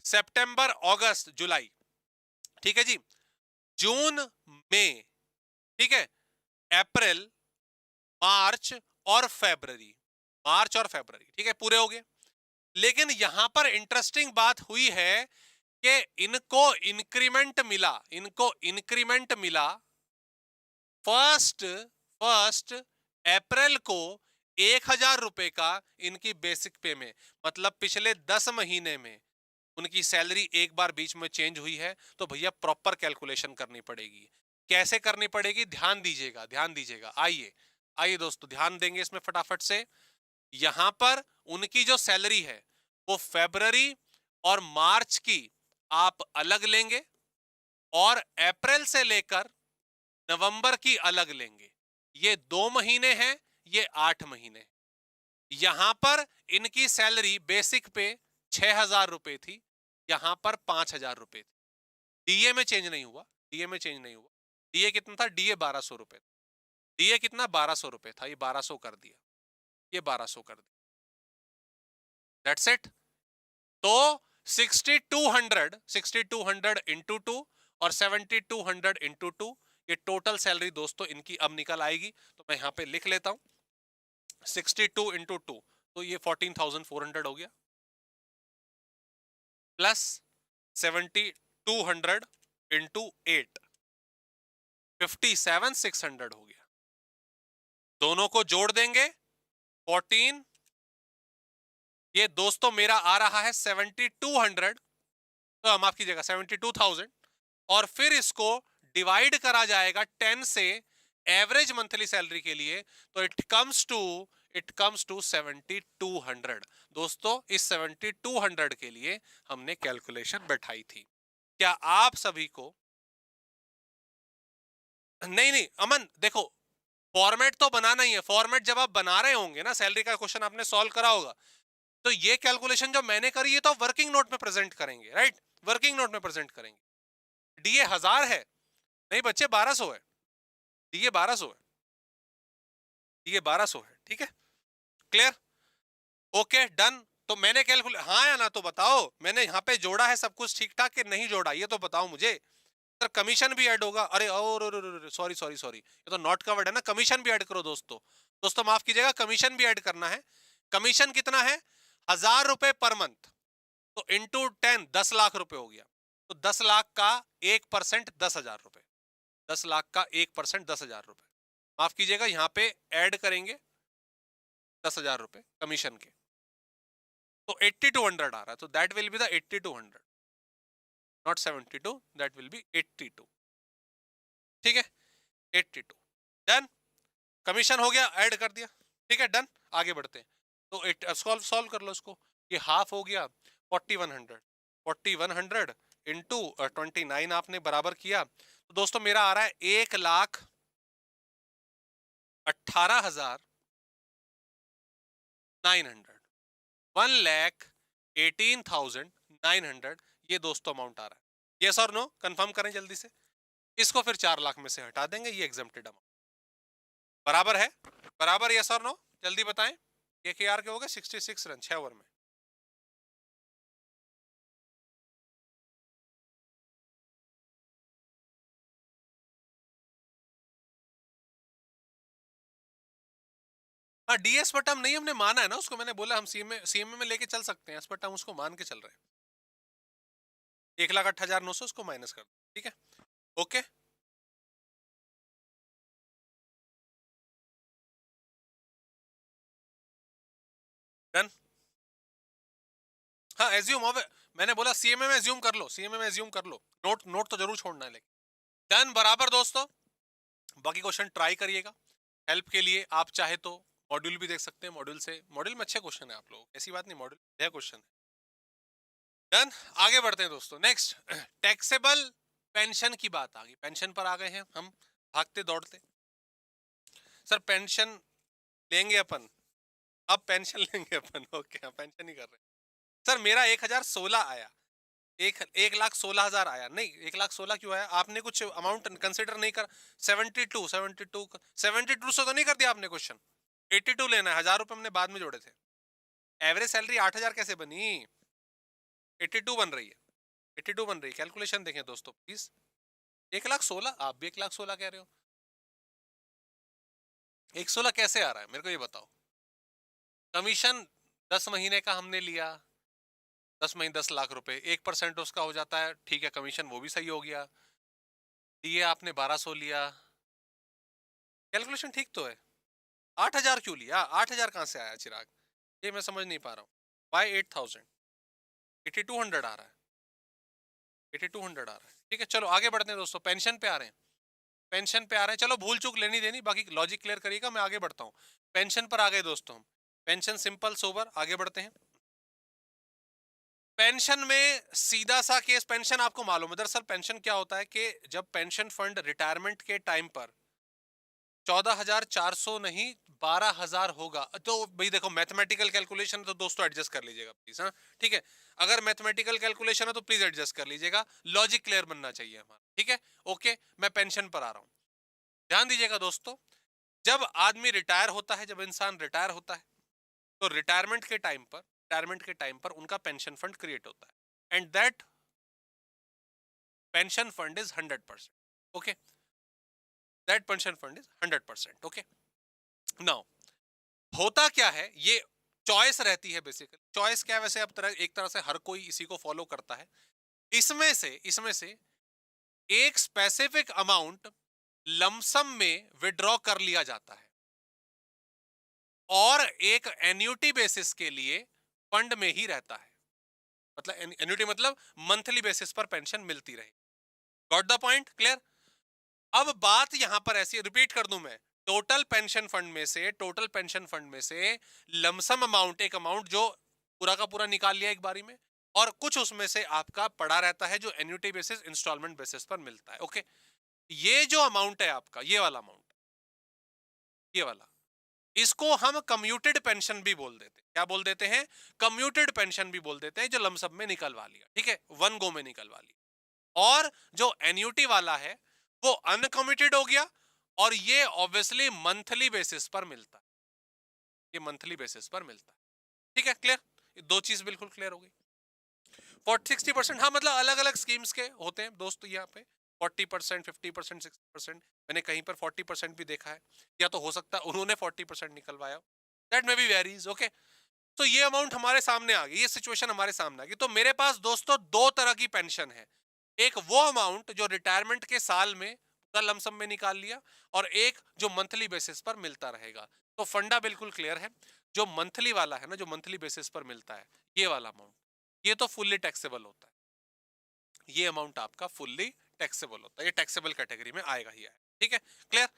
सितंबर, अगस्त, जुलाई, ठीक है जी, जून, मई, ठीक है, अप्रैल, मार्च और फरवरी, मार्च और फरवरी, ठीक है, पूरे हो गए। लेकिन यहां पर इंटरेस्टिंग बात हुई है कि इनको इंक्रीमेंट मिला, इनको इंक्रीमेंट मिला फर्स्ट फर्स्ट अप्रैल को 1,000 रुपए का इनकी बेसिक पे में। मतलब पिछले 10 महीने में उनकी सैलरी एक बार बीच में चेंज हुई है, तो भैया प्रॉपर कैलकुलेशन करनी पड़ेगी। कैसे करनी पड़ेगी? ध्यान दीजिएगा, ध्यान दीजिएगा। आइए आइए दोस्तों, ध्यान देंगे इसमें फटाफट से। यहां पर उनकी जो सैलरी है वो फरवरी और मार्च की आप अलग लेंगे, और अप्रैल से लेकर नवंबर की अलग लेंगे। ये 2 महीने हैं, ये 8 महीने। यहां पर इनकी सैलरी बेसिक पे 6,000 रुपए थी, यहां पर 5,000 रुपए थी। डीए में चेंज नहीं हुआ, डीए में चेंज नहीं हुआ। डीए कितना था? डीए 1,200 रुपए। डीए कितना? 1,200 रुपए था, ये 1,200 कर दिया, ये 1,200 कर दिया। That's it. तो 6,200 इंटू टू और 7,200 इंटू टू, ये टोटल सैलरी दोस्तों इनकी अब निकल आएगी। तो मैं यहां पे लिख लेता हूं 62 इंटू टू, तो ये 14,400 हो गया, प्लस 7,200 इंटू 8, 57,600 हो गया। दोनों को जोड़ देंगे 14, ये दोस्तों मेरा आ रहा है 7,200, तो माफ कीजिएगा 72,000, और फिर इसको डिवाइड करा जाएगा 10 से एवरेज मंथली सैलरी के लिए, तो इट कम्स टू 7,200। दोस्तों इस 7,200 के लिए हमने कैलकुलेशन बैठाई थी। क्या आप सभी को, नहीं नहीं अमन देखो, फॉर्मेट तो बनाना ही है। फॉर्मेट जब आप बना रहे होंगे ना, सैलरी का क्वेश्चन आपने सॉल्व करा होगा, तो ये कैलकुलेशन जो मैंने करी है तो वर्किंग नोट में प्रेजेंट करेंगे, राइट? वर्किंग नोट में प्रेजेंट करेंगे। डीए 1,000 है, नहीं बच्चे 1,200 है, डीए 1,200 है, डीए 1,200 है, ठीक है? क्लियर? Okay done. तो मैंने कैलकुलेट, हाँ या ना तो बताओ, मैंने यहाँ पे जोड़ा है सब कुछ ठीक ठाक कि नहीं जोड़ा, ये तो बताओ मुझे। सर कमीशन भी ऐड होगा? अरे और सॉरी सॉरी सॉरी, ये तो नॉट कवर्ड है ना, कमीशन भी ऐड करो दोस्तों। दोस्तों माफ कीजिएगा, कमीशन भी ऐड करना है। कमीशन कितना है? 1,000 रुपए पर मंथ, तो इंटू 10 10 लाख रुपए हो गया। तो 10 लाख का 1% 10,000 रुपए, 10 लाख का 1% 10,000 रुपए। माफ कीजिएगा, यहाँ पे ऐड करेंगे 10,000 रुपए कमीशन के, तो 8,200 आ रहा है, तो that will be the 8,200, not 72, that will B 82, ठीक है? 82 डन। कमीशन हो गया, ऐड कर दिया, ठीक है डन। आगे बढ़ते हैं। तो सॉल्व सॉल्व कर लो इसको। ये हाफ हो गया 4,100, 4,100 इंटू 29 आपने बराबर किया, तो दोस्तों मेरा आ रहा है 1,18,900, 1,18,900, ये दोस्तों अमाउंट आ रहा है। यस और नो कंफर्म करें जल्दी से। इसको फिर 4 लाख में से हटा देंगे, ये एग्जेम्प्टेड अमाउंट बराबर है, बराबर? यस और नो जल्दी बताएं। ये के आर के हो गए 66 रन 6 ओवर में। हाँ डीएस पर टर्म नहीं हमने माना है ना उसको, मैंने बोला हम सीएमए में लेके चल सकते हैं, एस पर टर्म उसको मान के चल रहे हैं। 1,08,900 उसको माइनस कर दो, ठीक है। Okay done. हाँ एज्यूम, अब मैंने बोला सीएमए में एज्यूम कर लो, सीएमए में एज्यूम कर लो, नोट नोट तो जरूर छोड़ना है लेकिन। डन बराबर दोस्तों, बाकी क्वेश्चन ट्राई करिएगा। हेल्प के लिए आप चाहे तो मॉड्यूल भी देख सकते हैं, मॉड्यूल से, मॉड्यूल में अच्छे क्वेश्चन है आप लोग, ऐसी बात नहीं, मॉड्यूल बढ़िया क्वेश्चन है। डन, आगे बढ़ते हैं दोस्तों। नेक्स्ट टैक्सेबल पेंशन की बात आ गई, पेंशन पर आ गए हैं हम भागते दौड़ते। सर पेंशन लेंगे अपन, अब पेंशन लेंगे अपन, ओके हम पेंशन ही कर रहे हैं। सर मेरा 1,016 आया, 1,16,000 आया, नहीं 1,16,000 क्यों आया, आपने कुछ अमाउंट कंसिडर नहीं कर। 72 से तो नहीं कर दिया आपने क्वेश्चन, 82 लेना है, 1,000 रुपए हमने बाद में जोड़े थे। एवरेज सैलरी 8,000 कैसे बनी, 82 बन रही है, 82 बन रही है, कैलकुलेशन देखें दोस्तों प्लीज। 1,16,000, आप भी 1,16,000 कह रहे हो, 1,16,000 कैसे आ रहा है मेरे को ये बताओ। कमीशन 10 महीने का हमने लिया, 10 महीने 10 लाख रुपए, 1% उसका हो जाता है, ठीक है कमीशन वो भी सही हो गया। दिए आपने 1,200 लिया, कैलकुलेशन ठीक तो है। 8,000 क्यों लिया, 8,000 कहां से आया चिराग, ये मैं समझ नहीं पा रहा हूँ। बाय 8,000, 8,200 आ रहा है, 8,200 आ रहा है, ठीक है। चलो आगे बढ़ते हैं दोस्तों, पेंशन पे आ रहे हैं, पेंशन पे आ रहे हैं। चलो भूल चूक लेनी देनी, बाकी लॉजिक क्लियर करिएगा, मैं आगे बढ़ता हूँ। पेंशन पर आ गए दोस्तों हम, पेंशन सिंपल सोबर, आगे बढ़ते हैं। पेंशन में सीधा सा केस, पेंशन आपको मालूम है दरअसल पेंशन क्या होता है कि जब पेंशन फंड रिटायरमेंट के टाइम पर 14,400 नहीं 12,000 होगा, तो भाई देखो मैथमेटिकल कैलकुलेशन तो दोस्तों एडजस्ट कर लीजिएगा प्लीज, हाँ ठीक है। अगर मैथमेटिकल कैलकुलेशन है तो प्लीज एडजस्ट कर लीजिएगा, लॉजिक क्लियर बनना चाहिए हमारा, ठीक है। ओके मैं पेंशन पर आ रहा हूं, ध्यान दीजिएगा दोस्तों। जब आदमी रिटायर होता है, जब इंसान रिटायर होता है, तो रिटायरमेंट के टाइम पर उनका पेंशन फंड क्रिएट होता है, and that pension fund is 100%, okay, that pension fund is 100%, okay. Now होता क्या है, ये चॉइस रहती है बेसिकली, चॉइस क्या है वैसे, अब एक तरह से हर कोई इसी को फॉलो करता है। इसमें से एक स्पेसिफिक अमाउंट लमसम में विड्रॉ कर लिया जाता है, और एक एन्यूटी बेसिस के लिए फंड में ही रहता है, मतलब एन्यूटी मतलब मंथली बेसिस पर पेंशन मिलती रहे। Got the point, clear. अब बात यहां पर ऐसी, रिपीट कर दूं मैं, टोटल पेंशन फंड में से लमसम अमाउंट, एक अमाउंट जो पूरा का पूरा निकाल लिया एक बारी में, और कुछ उसमें से आपका पड़ा रहता है जो एन्यूटी बेसिस इंस्टॉलमेंट बेसिस पर मिलता है, ओके। ये जो अमाउंट है आपका, ये वाला अमाउंट, ये वाला, इसको हम कम्यूटेड पेंशन भी बोल देते हैं, क्या बोल देते हैं, कम्यूटेड पेंशन भी बोल देते हैं, जो लमसम में निकलवा लिया, ठीक है, वन गो में निकलवा लिया। और जो एन्यूटी वाला है वो अनकमिटेड हो गया, और ये ऑब्वियसली मंथली बेसिस पर मिलता है, ये मंथली बेसिस पर मिलता है, ठीक है, क्लियर। दो चीज बिल्कुल क्लियर हो गई। 60%, हाँ मतलब अलग अलग स्कीम्स के होते हैं दोस्तों, यहाँ पे 40%, 50%, 60%, मैंने कहीं पर 40% भी देखा है, या तो हो सकता है उन्होंने 40% निकलवाया, that may be varies, okay. तो ये अमाउंट हमारे सामने आ गई, ये सिचुएशन हमारे सामने आ गई। तो मेरे पास दोस्तों दो तरह की पेंशन है, एक वो अमाउंट जो रिटायरमेंट के साल में पूरा लमसम में निकाल लिया, और एक जो मंथली बेसिस पर मिलता रहेगा। तो फंडा बिल्कुल क्लियर है, जो मंथली वाला है ना, जो मंथली बेसिस पर मिलता है, ये वाला अमाउंट, ये तो फुल्ली टैक्सेबल होता है, ये अमाउंट आपका फुल्ली टैक्सेबल होता है, ये टैक्सेबल कैटेगरी में आएगा ही आएगा, ठीक है, क्लियर।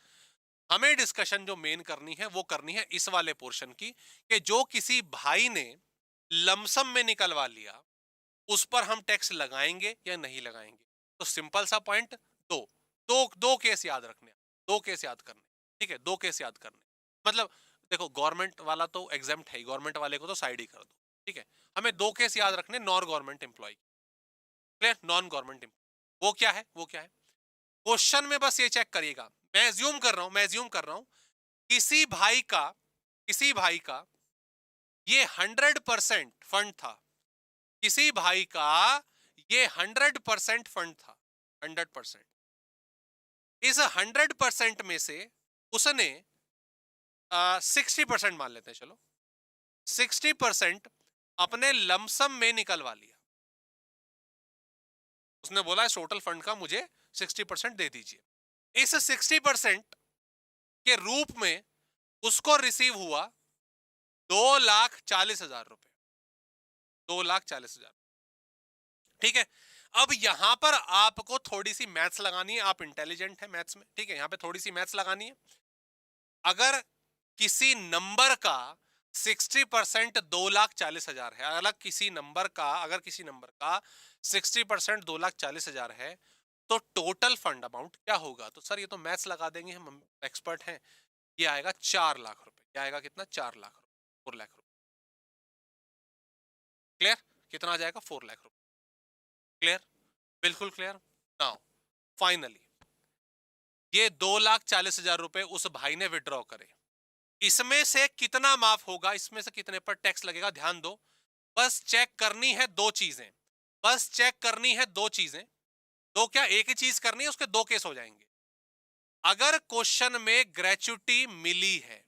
हमें डिस्कशन जो मेन करनी है वो करनी है इस वाले पोर्शन की, कि जो किसी भाई ने लमसम में निकलवा लिया, उस पर हम टैक्स लगाएंगे या नहीं लगाएंगे। तो सिंपल सा पॉइंट, दो दो दो केस याद रखने, दो केस याद करने, ठीक है, दो केस याद करने, मतलब देखो गवर्नमेंट वाला तो एग्जाम्प्ट है, गवर्नमेंट वाले को तो साइड ही कर दो, ठीक है। हमें दो केस याद रखने, non government employee, clear, non government employee, वो क्या है, वो क्या है, क्वेश्चन में बस ये चेक करिएगा, मैं एज्यूम कर रहा हूं, मैं एज्यूम कर रहा हूं, किसी भाई का, किसी भाई का ये 100% फंड था, किसी भाई का ये 100% फंड था, 100%। इस 100% में से उसने 60% मान लेते हैं, चलो 60% अपने लमसम में निकलवा लिया। उसने बोला इस टोटल फंड का मुझे 60% दे दीजिए। इस 60% के रूप में उसको रिसीव हुआ 2,40,000 रुपए, 2,40,000। ठीक है, अब यहां पर आपको थोड़ी सी मैथ्स लगानी है, आप इंटेलिजेंट है मैथ्स में, ठीक है, यहां पे थोड़ी सी मैथ्स लगानी है। अगर किसी नंबर का 60% 2,40,000 है, अगर किसी नंबर का 60% 2,40,000 है, तो टोटल फंड अमाउंट क्या होगा? तो सर ये तो मैथ्स लगा देंगे, हम एक्सपर्ट हैं। ये आएगा 4 लाख रुपए। क्या आएगा? कितना? 4 लाख रुपए, 4 लाख रुपए। क्लियर? कितना आ जाएगा? 4 लाख रुपए। क्लियर? बिल्कुल क्लियर। नाउ फाइनली ये 2,40,000 रुपए उस भाई ने विड्रॉ करे। इसमें से कितना माफ होगा? इसमें से कितने पर टैक्स लगेगा? ध्यान दो, बस चेक करनी है दो चीजें, बस चेक करनी है दो चीजें। दो क्या, एक ही चीज करनी है, उसके दो केस हो जाएंगे। अगर क्वेश्चन में ग्रेच्युटी मिली है,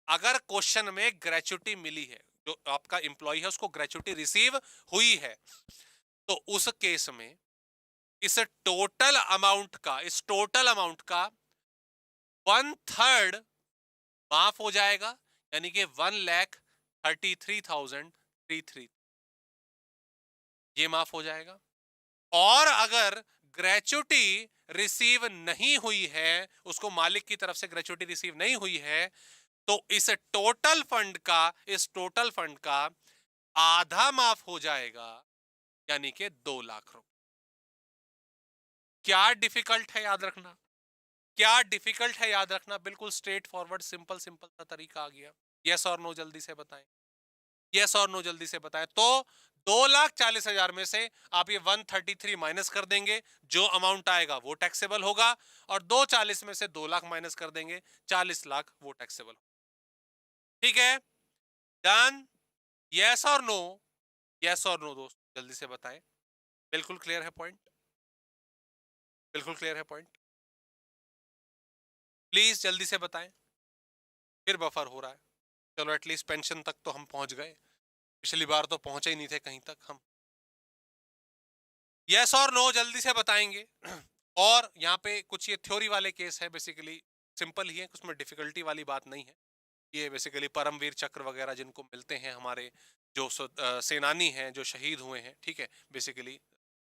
अगर क्वेश्चन में ग्रेच्युटी मिली है, जो आपका एम्प्लॉय है उसको ग्रेच्युटी रिसीव हुई है, तो उस केस में इस टोटल अमाउंट का 1/3 माफ हो जाएगा, यानी कि 1,33,033 ये माफ हो जाएगा। और अगर ग्रेच्युटी रिसीव नहीं हुई है, उसको मालिक की तरफ से ग्रेच्युटी रिसीव नहीं हुई है, तो इस टोटल फंड का आधा माफ हो जाएगा, यानी कि 2 लाख रुपए। क्या डिफिकल्ट है याद रखना? क्या डिफिकल्ट है याद रखना? बिल्कुल स्ट्रेट फॉरवर्ड, सिंपल सिंपल सा तरीका आ गया। यस और नो जल्दी से बताएं, यस और नो जल्दी से बताएं। तो 2,40,000 में से आप ये 133 माइनस कर देंगे, जो अमाउंट आएगा वो टैक्सेबल होगा, और 240 में से 2 लाख माइनस कर देंगे, 40 लाख वो टैक्सेबल। ठीक है, डन? यस और नो? यस और नो दोस्त जल्दी से बताएं। बिल्कुल क्लियर है पॉइंट? बिल्कुल क्लियर है पॉइंट? प्लीज जल्दी से बताएं। फिर बफर हो रहा है। चलो एटलीस्ट पेंशन तक तो हम पहुंच गए, पिछली बार तो पहुंचे ही नहीं थे कहीं तक हम। यस और नो जल्दी से बताएंगे। और यहाँ पे कुछ ये थ्योरी वाले केस है, बेसिकली सिंपल ही है, उसमें डिफिकल्टी वाली बात नहीं है। ये बेसिकली परमवीर चक्र वगैरह जिनको मिलते हैं, हमारे जो सेनानी हैं जो शहीद हुए हैं, ठीक है, बेसिकली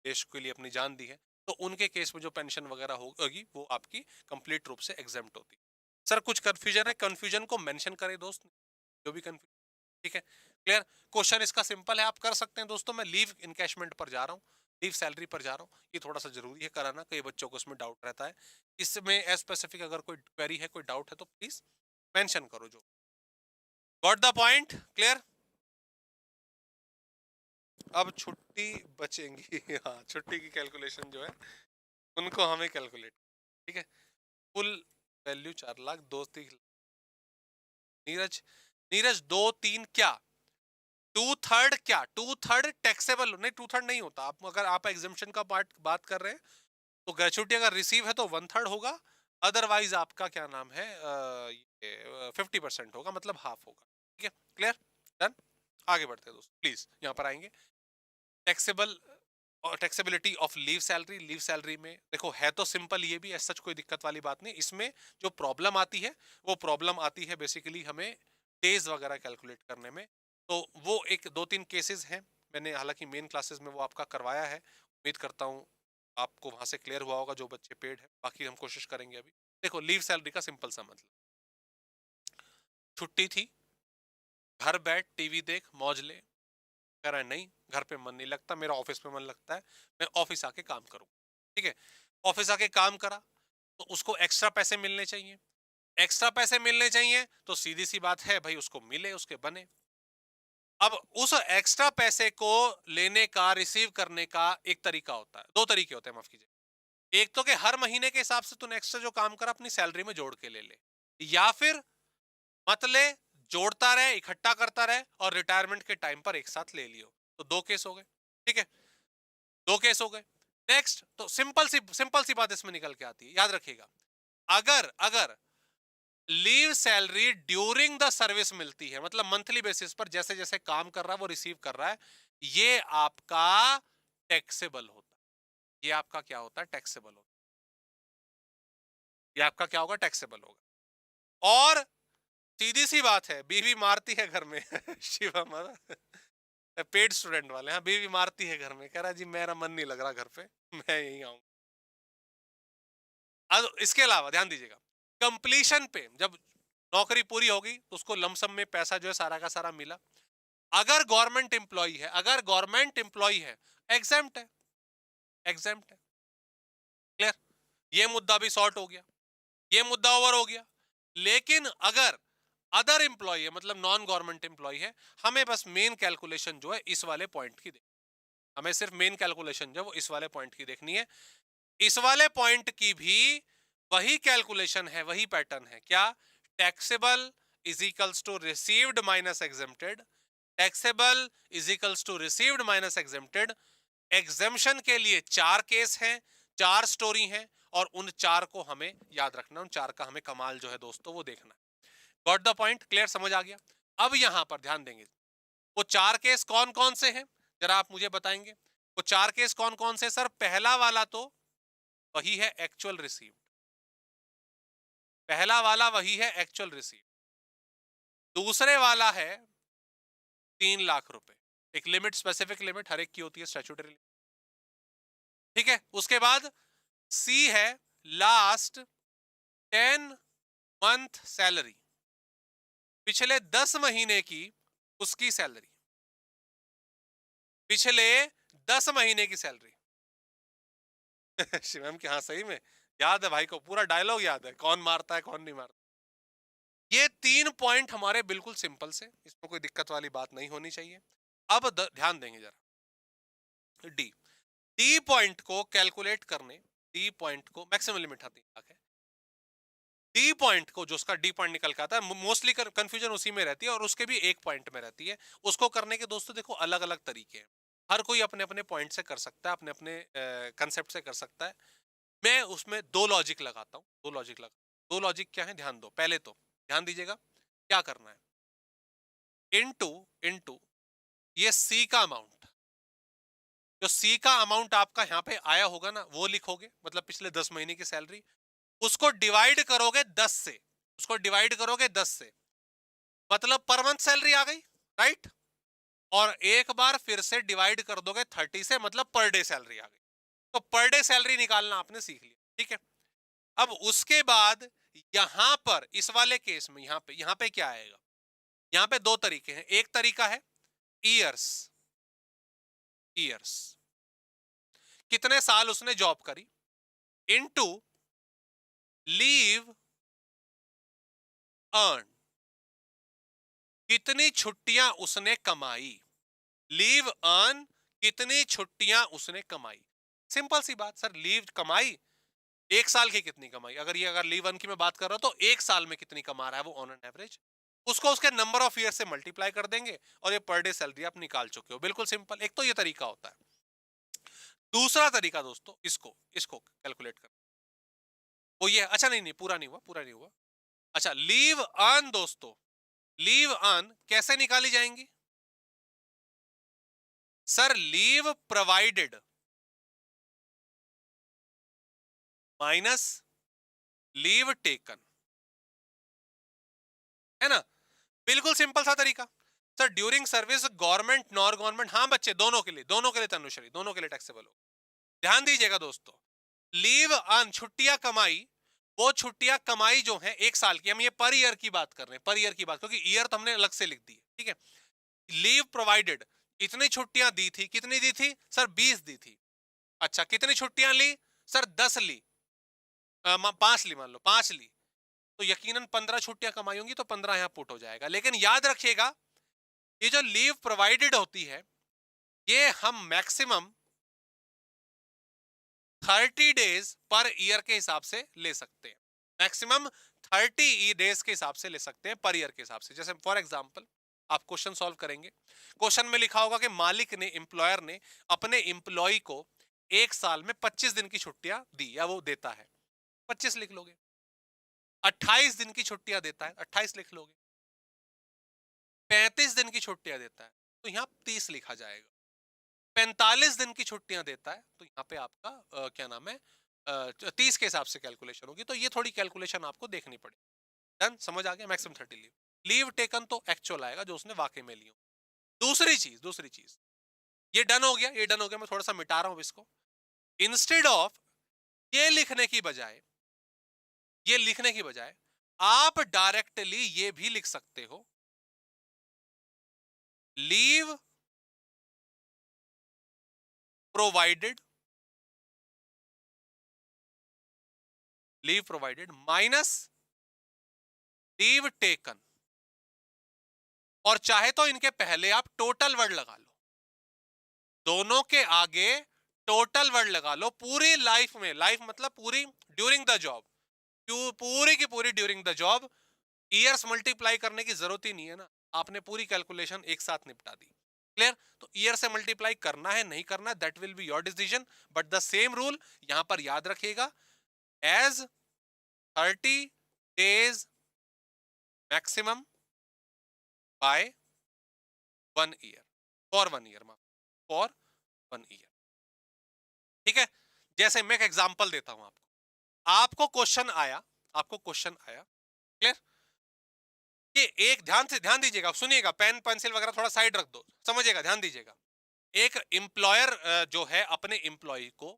देश के लिए अपनी जान दी है, तो उनके केस में जो पेंशन वगैरह होगी वो आपकी कंप्लीट रूप से एग्जेम्प्ट होती है। सर कुछ कंफ्यूजन है? कंफ्यूजन को मेंशन करें दोस्त, जो भी कंफ्यूजन। ठीक है, क्लियर? क्वेश्चन इसका सिंपल है, आप कर सकते हैं दोस्तों। मैं लीव इनकैशमेंट पर जा रहा हूँ, लीव सैलरी पर जा रहा हूँ, ये थोड़ा सा जरूरी है कराना, कई बच्चों को इसमें डाउट रहता है। इसमें स्पेसिफिक अगर कोई क्वेरी है, कोई डाउट है, तो प्लीज मेंशन करो। जो गॉट द पॉइंट? क्लियर? अब छुट्टी बचेंगी। हाँ, छुट्टी की कैलकुलेशन जो है उनको हमें कैलकुलेट, ठीक है। Full value 4 lakh, 2-3। नीरज, नीरज 2-3 क्या? 2/3 क्या? 2/3 टैक्सेबल नहीं, 2/3 नहीं होता। आप अगर आप एग्जेम्पशन का पार्ट बात कर रहे हैं, तो ग्रेच्युटी अगर रिसीव है तो 1/3 होगा, अदरवाइज आपका क्या नाम है 50% होगा, मतलब हाफ होगा। ठीक है, क्लियर? डन? आगे बढ़ते हैं दोस्त, प्लीज यहाँ पर आएंगे। टैक्सेबल और taxability of leave salary. Leave salary में देखो है तो सिंपल, ये भी ऐसा कोई दिक्कत वाली बात नहीं। इसमें जो प्रॉब्लम आती है वो प्रॉब्लम आती है बेसिकली हमें डेज वगैरह कैलकुलेट करने में। तो वो एक 2-3 केसेस हैं, मैंने हालांकि मेन क्लासेस में वो आपका करवाया है, उम्मीद करता हूँ आपको वहां से क्लियर हुआ होगा जो बच्चे पेड है। बाकी हम कोशिश करेंगे अभी। देखो लीव सैलरी का सिंपल सा मतलब, छुट्टी थी, घर बैठ टीवी देख मौज ले, कह रहा है नहीं घर पे मन नहीं लगता, मेरा ऑफिस में मन लगता है, मैं ऑफिस आके काम करूँ। ठीक है, ऑफिस आके काम करा तो उसको एक्स्ट्रा पैसे मिलने चाहिए, एक्स्ट्रा पैसे मिलने चाहिए तो सीधी सी बात है भाई उसको मिले, उसके बने। अब उस एक्स्ट्रा पैसे को लेने का, रिसीव करने का एक तरीका होता है, दो तरीके होते हैं माफ कीजिए। एक तो कि हर महीने के हिसाब से तूने एक्स्ट्रा जो काम करा अपनी सैलरी में जोड़ के ले ले, या फिर मत ले, जोड़ता रहे, इकट्ठा करता रहे और रिटायरमेंट के टाइम पर एक साथ ले लियो। तो दो केस हो गए, ठीक है, दो केस हो गए। नेक्स्ट, तो सिंपल सी बात इसमें निकल के आती है, याद रखिएगा। अगर अगर leave salary during the service मिलती है, मतलब मंथली बेसिस पर जैसे जैसे काम कर रहा है वो रिसीव कर रहा है, ये आपका टैक्सेबल होता है। ये आपका क्या होता है? टैक्सेबल होता है। ये आपका क्या होगा? टैक्सेबल होगा। और सीधी सी बात है, बीवी मारती है घर में शिवम पेड स्टूडेंट वाले, हाँ, बीवी मारती है घर में, कह रहा जी मेरा मन नहीं लग रहा घर पे, मैं यही आऊंगा। अब इसके अलावा ध्यान दीजिएगा, कंप्लीशन पे जब नौकरी पूरी होगी तो उसको लमसम में पैसा जो है सारा का सारा मिला। अगर गवर्नमेंट एम्प्लॉई है, अगर गवर्नमेंट एम्प्लॉई है, एग्जेम्प्ट है, एग्जेम्प्ट है। क्लियर? ये मुद्दा भी सॉर्ट हो गया, ये मुद्दा ओवर हो गया। लेकिन अगर अदर एम्प्लॉय है, मतलब नॉन गवर्नमेंट एम्प्लॉय है, हमें बस मेन कैलकुलेशन जो है इस वाले पॉइंट की देखनी, हमें सिर्फ मेन कैलकुलेशन जो है वो इस वाले पॉइंट की देखनी है। इस वाले पॉइंट की भी वही कैलकुलेशन है, वही पैटर्न है। क्या? Taxable is equals to received minus exempted, taxable is equals to received minus exempted. Exemption के लिए 4 केस हैं, 4 स्टोरी हैं, और उन 4 को हमें याद रखना, उन 4 का हमें कमाल जो है दोस्तों वो देखना है। Got the point? क्लियर? समझ आ गया? अब यहां पर ध्यान देंगे, वो 4 केस कौन कौन से हैं, जरा आप मुझे बताएंगे। वो 4 केस कौन कौन से? सर पहला वाला तो वही है एक्चुअल रिसीव, पहला वाला वही है एक्चुअल रिसीव। दूसरे वाला है 3 लाख रुपए, एक लिमिट, स्पेसिफिक लिमिट हर एक की होती है, स्टैट्यूटरी। ठीक है? उसके बाद सी है लास्ट 10 मंथ सैलरी, पिछले 10 महीने की उसकी सैलरी, पिछले 10 महीने की सैलरी। शिवम की हाँ सही में याद है भाई को, पूरा डायलॉग याद है, कौन मारता है कौन नहीं मारता। ये 3 पॉइंट हमारे बिल्कुल सिंपल से, इसमें कोई दिक्कत वाली बात नहीं होनी चाहिए। अब ध्यान देंगे जरा डी, डी पॉइंट को कैलकुलेट करने, डी पॉइंट को मैक्सिमम लिमिट आती है, डी पॉइंट को जो उसका डी पॉइंट निकल के आता है, मोस्टली कंफ्यूजन उसी में रहती है और उसके भी एक पॉइंट में रहती है। उसको करने के दोस्तों देखो अलग अलग तरीके हैं, हर कोई अपने अपने पॉइंट से कर सकता है, अपने अपने कंसेप्ट से कर सकता है। मैं उसमें 2 लॉजिक लगाता हूँ, 2 लॉजिक लगा, 2 लॉजिक क्या है ध्यान दो। पहले तो ध्यान दीजिएगा क्या करना है, इनटू इनटू ये सी का अमाउंट, जो सी का अमाउंट आपका यहाँ पे आया होगा ना वो लिखोगे, मतलब पिछले 10 महीने की सैलरी, उसको डिवाइड करोगे 10 से, उसको डिवाइड करोगे 10 से, मतलब पर मंथ सैलरी आ गई, राइट? और एक बार फिर से डिवाइड कर दोगे 30 से, मतलब पर डे सैलरी आ गई। तो पर डे सैलरी निकालना आपने सीख लिया, ठीक है? अब उसके बाद यहां पर इस वाले केस में यहां पे क्या आएगा, यहां पे 2 तरीके हैं। एक तरीका है ईयर्स, ईयर्स कितने साल उसने जॉब करी, इनटू लीव अर्न, कितनी छुट्टियां उसने कमाई, लीव अर्न कितनी छुट्टियां उसने कमाई। सिंपल सी बात सर, लीव कमाई, एक साल की कितनी कमाई, अगर लीव अर्न की मैं बात कर रहा हूं तो एक साल में कितनी कमा रहा है वो ऑन एन एवरेज, उसको उसके नंबर ऑफ ईयर से मल्टीप्लाई कर देंगे और ये पर डे सैलरी आप निकाल चुके हो। बिल्कुल सिंपल, एक तो ये तरीका होता है। दूसरा तरीका दोस्तों इसको इसको कैलकुलेट कर, वो ये, अच्छा नहीं नहीं पूरा नहीं हुआ, पूरा नहीं हुआ। अच्छा लीव अर्न दोस्तों, लीव अर्न कैसे निकाली जाएंगी? Sir leave provided minus leave taken, है ना? बिल्कुल सिंपल सा तरीका। Sir during service government non government, हाँ बच्चे दोनों के लिए, दोनों के लिए तनुश्री, दोनों के लिए टैक्सेबल हो। ध्यान दीजिएगा दोस्तों, लीव अर्न छुट्टियां कमाई, वो छुट्टियां कमाई जो है एक साल की, हम ये पर ईयर की बात कर रहे हैं, पर ईयर की बात, क्योंकि ईयर तो हमने अलग से लिख दी है, ठीक है? लीव प्रोवाइडेड, इतनी छुट्टियां दी थी, कितनी दी थी सर? 20 दी थी। अच्छा कितनी छुट्टियां ली सर? 10 ली, 5 ली, मान लो 5 ली, तो यकीनन 15 छुट्टियां कमाई होंगी, तो 15 यहां पुट हो जाएगा। लेकिन याद रखिएगा ये जो लीव प्रोवाइडेड होती है ये हम मैक्सिमम 30 डेज पर ईयर के हिसाब से ले सकते हैं, मैक्सिमम 30 डेज के हिसाब से ले सकते हैं पर ईयर के हिसाब से। जैसे फॉर एग्जांपल आप क्वेश्चन सॉल्व करेंगे, क्वेश्चन में लिखा होगा कि मालिक ने, एम्प्लॉयर ने अपने एम्प्लॉय को एक साल में 25 दिन की छुट्टियां दी या वो देता है, 25 लिख लोगे। 28 दिन की छुट्टियां देता है, 28 लिख लोगे। 35 दिन की छुट्टियां देता है तो यहां 30 लिखा जाएगा। 45 दिन की छुट्टियां देता है तो यहाँ पे आपका क्या नाम है 30 के हिसाब से कैलकुलेशन होगी। तो ये थोड़ी कैलकुलेशन आपको देखनी पड़ेगी। डन, समझ आ गया। Maximum 30 leave. लीव टेकन तो एक्चुअल आएगा जो उसने वाकई में ली हो। दूसरी चीज ये डन हो गया, ये डन हो गया। मैं थोड़ा सा मिटा रहा हूं इसको। इंस्टेड ऑफ ये लिखने की बजाय, आप डायरेक्टली ये भी लिख सकते हो, leave provided, minus leave taken. और चाहे तो इनके पहले आप टोटल वर्ड लगा लो, दोनों के आगे टोटल वर्ड लगा लो। पूरी लाइफ में, लाइफ मतलब पूरी ड्यूरिंग द जॉब, पूरी की पूरी during the job, years multiply करने की जरूरत ही नहीं है ना, आपने पूरी कैलकुलेशन एक साथ निपटा दी। क्लियर? तो ईयर से मल्टीप्लाई करना है नहीं करना है that will be your decision, but the same rule यहां पर याद रखिएगा, as 30 days maximum by 1 year, for 1 year, for 1 year. ठीक है? जैसे मैं एक एग्जांपल देता हूं आपको क्वेश्चन आया। क्लियर? कि एक ध्यान दीजिएगा, सुनिएगा, पेन पेंसिल वगैरह थोड़ा साइड रख दो, समझिएगा, ध्यान दीजिएगा। एक एम्प्लॉयर जो है अपने एम्प्लॉय को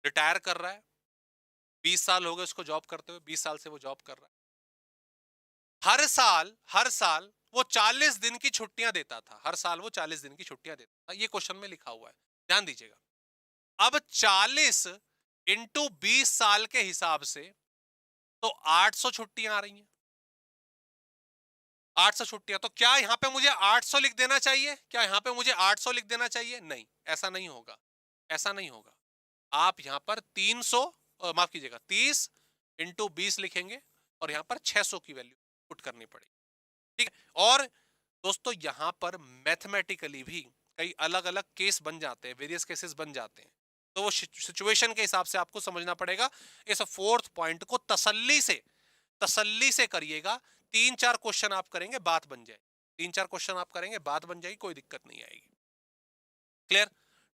रिटायर कर रहा है, 20 साल हो गए उसको जॉब करते हुए, 20 साल से वो जॉब कर रहा है। हर साल वो 40 दिन की छुट्टियां देता था, हर साल वो 40 दिन की छुट्टियां देता था। ये क्वेश्चन में लिखा हुआ है, ध्यान दीजिएगा। अब 40 इंटू 20 साल के हिसाब से तो 800 छुट्टियां आ रही हैं, 800 छुट्टियां। तो क्या यहां पे मुझे 800 लिख देना चाहिए? क्या यहां पे मुझे 800 लिख देना चाहिए? नहीं, ऐसा नहीं होगा, ऐसा नहीं होगा। आप यहां पर 300 माफ कीजिएगा 30 इंटू 20 लिखेंगे और यहां पर 600 की वैल्यू पुट करनी पड़ेगी। ठीक है? और दोस्तों यहां पर मैथमेटिकली भी कई अलग अलग केस बन जाते हैं, वेरियस केसेस बन जाते हैं, तो वो सिचुएशन के हिसाब से आपको समझना पड़ेगा। इस फोर्थ पॉइंट को तसल्ली से करिएगा। 3-4 क्वेश्चन आप करेंगे, बात बन जाए, 3-4 क्वेश्चन आप करेंगे, बात बन जाएगी, कोई दिक्कत नहीं आएगी। क्लियर?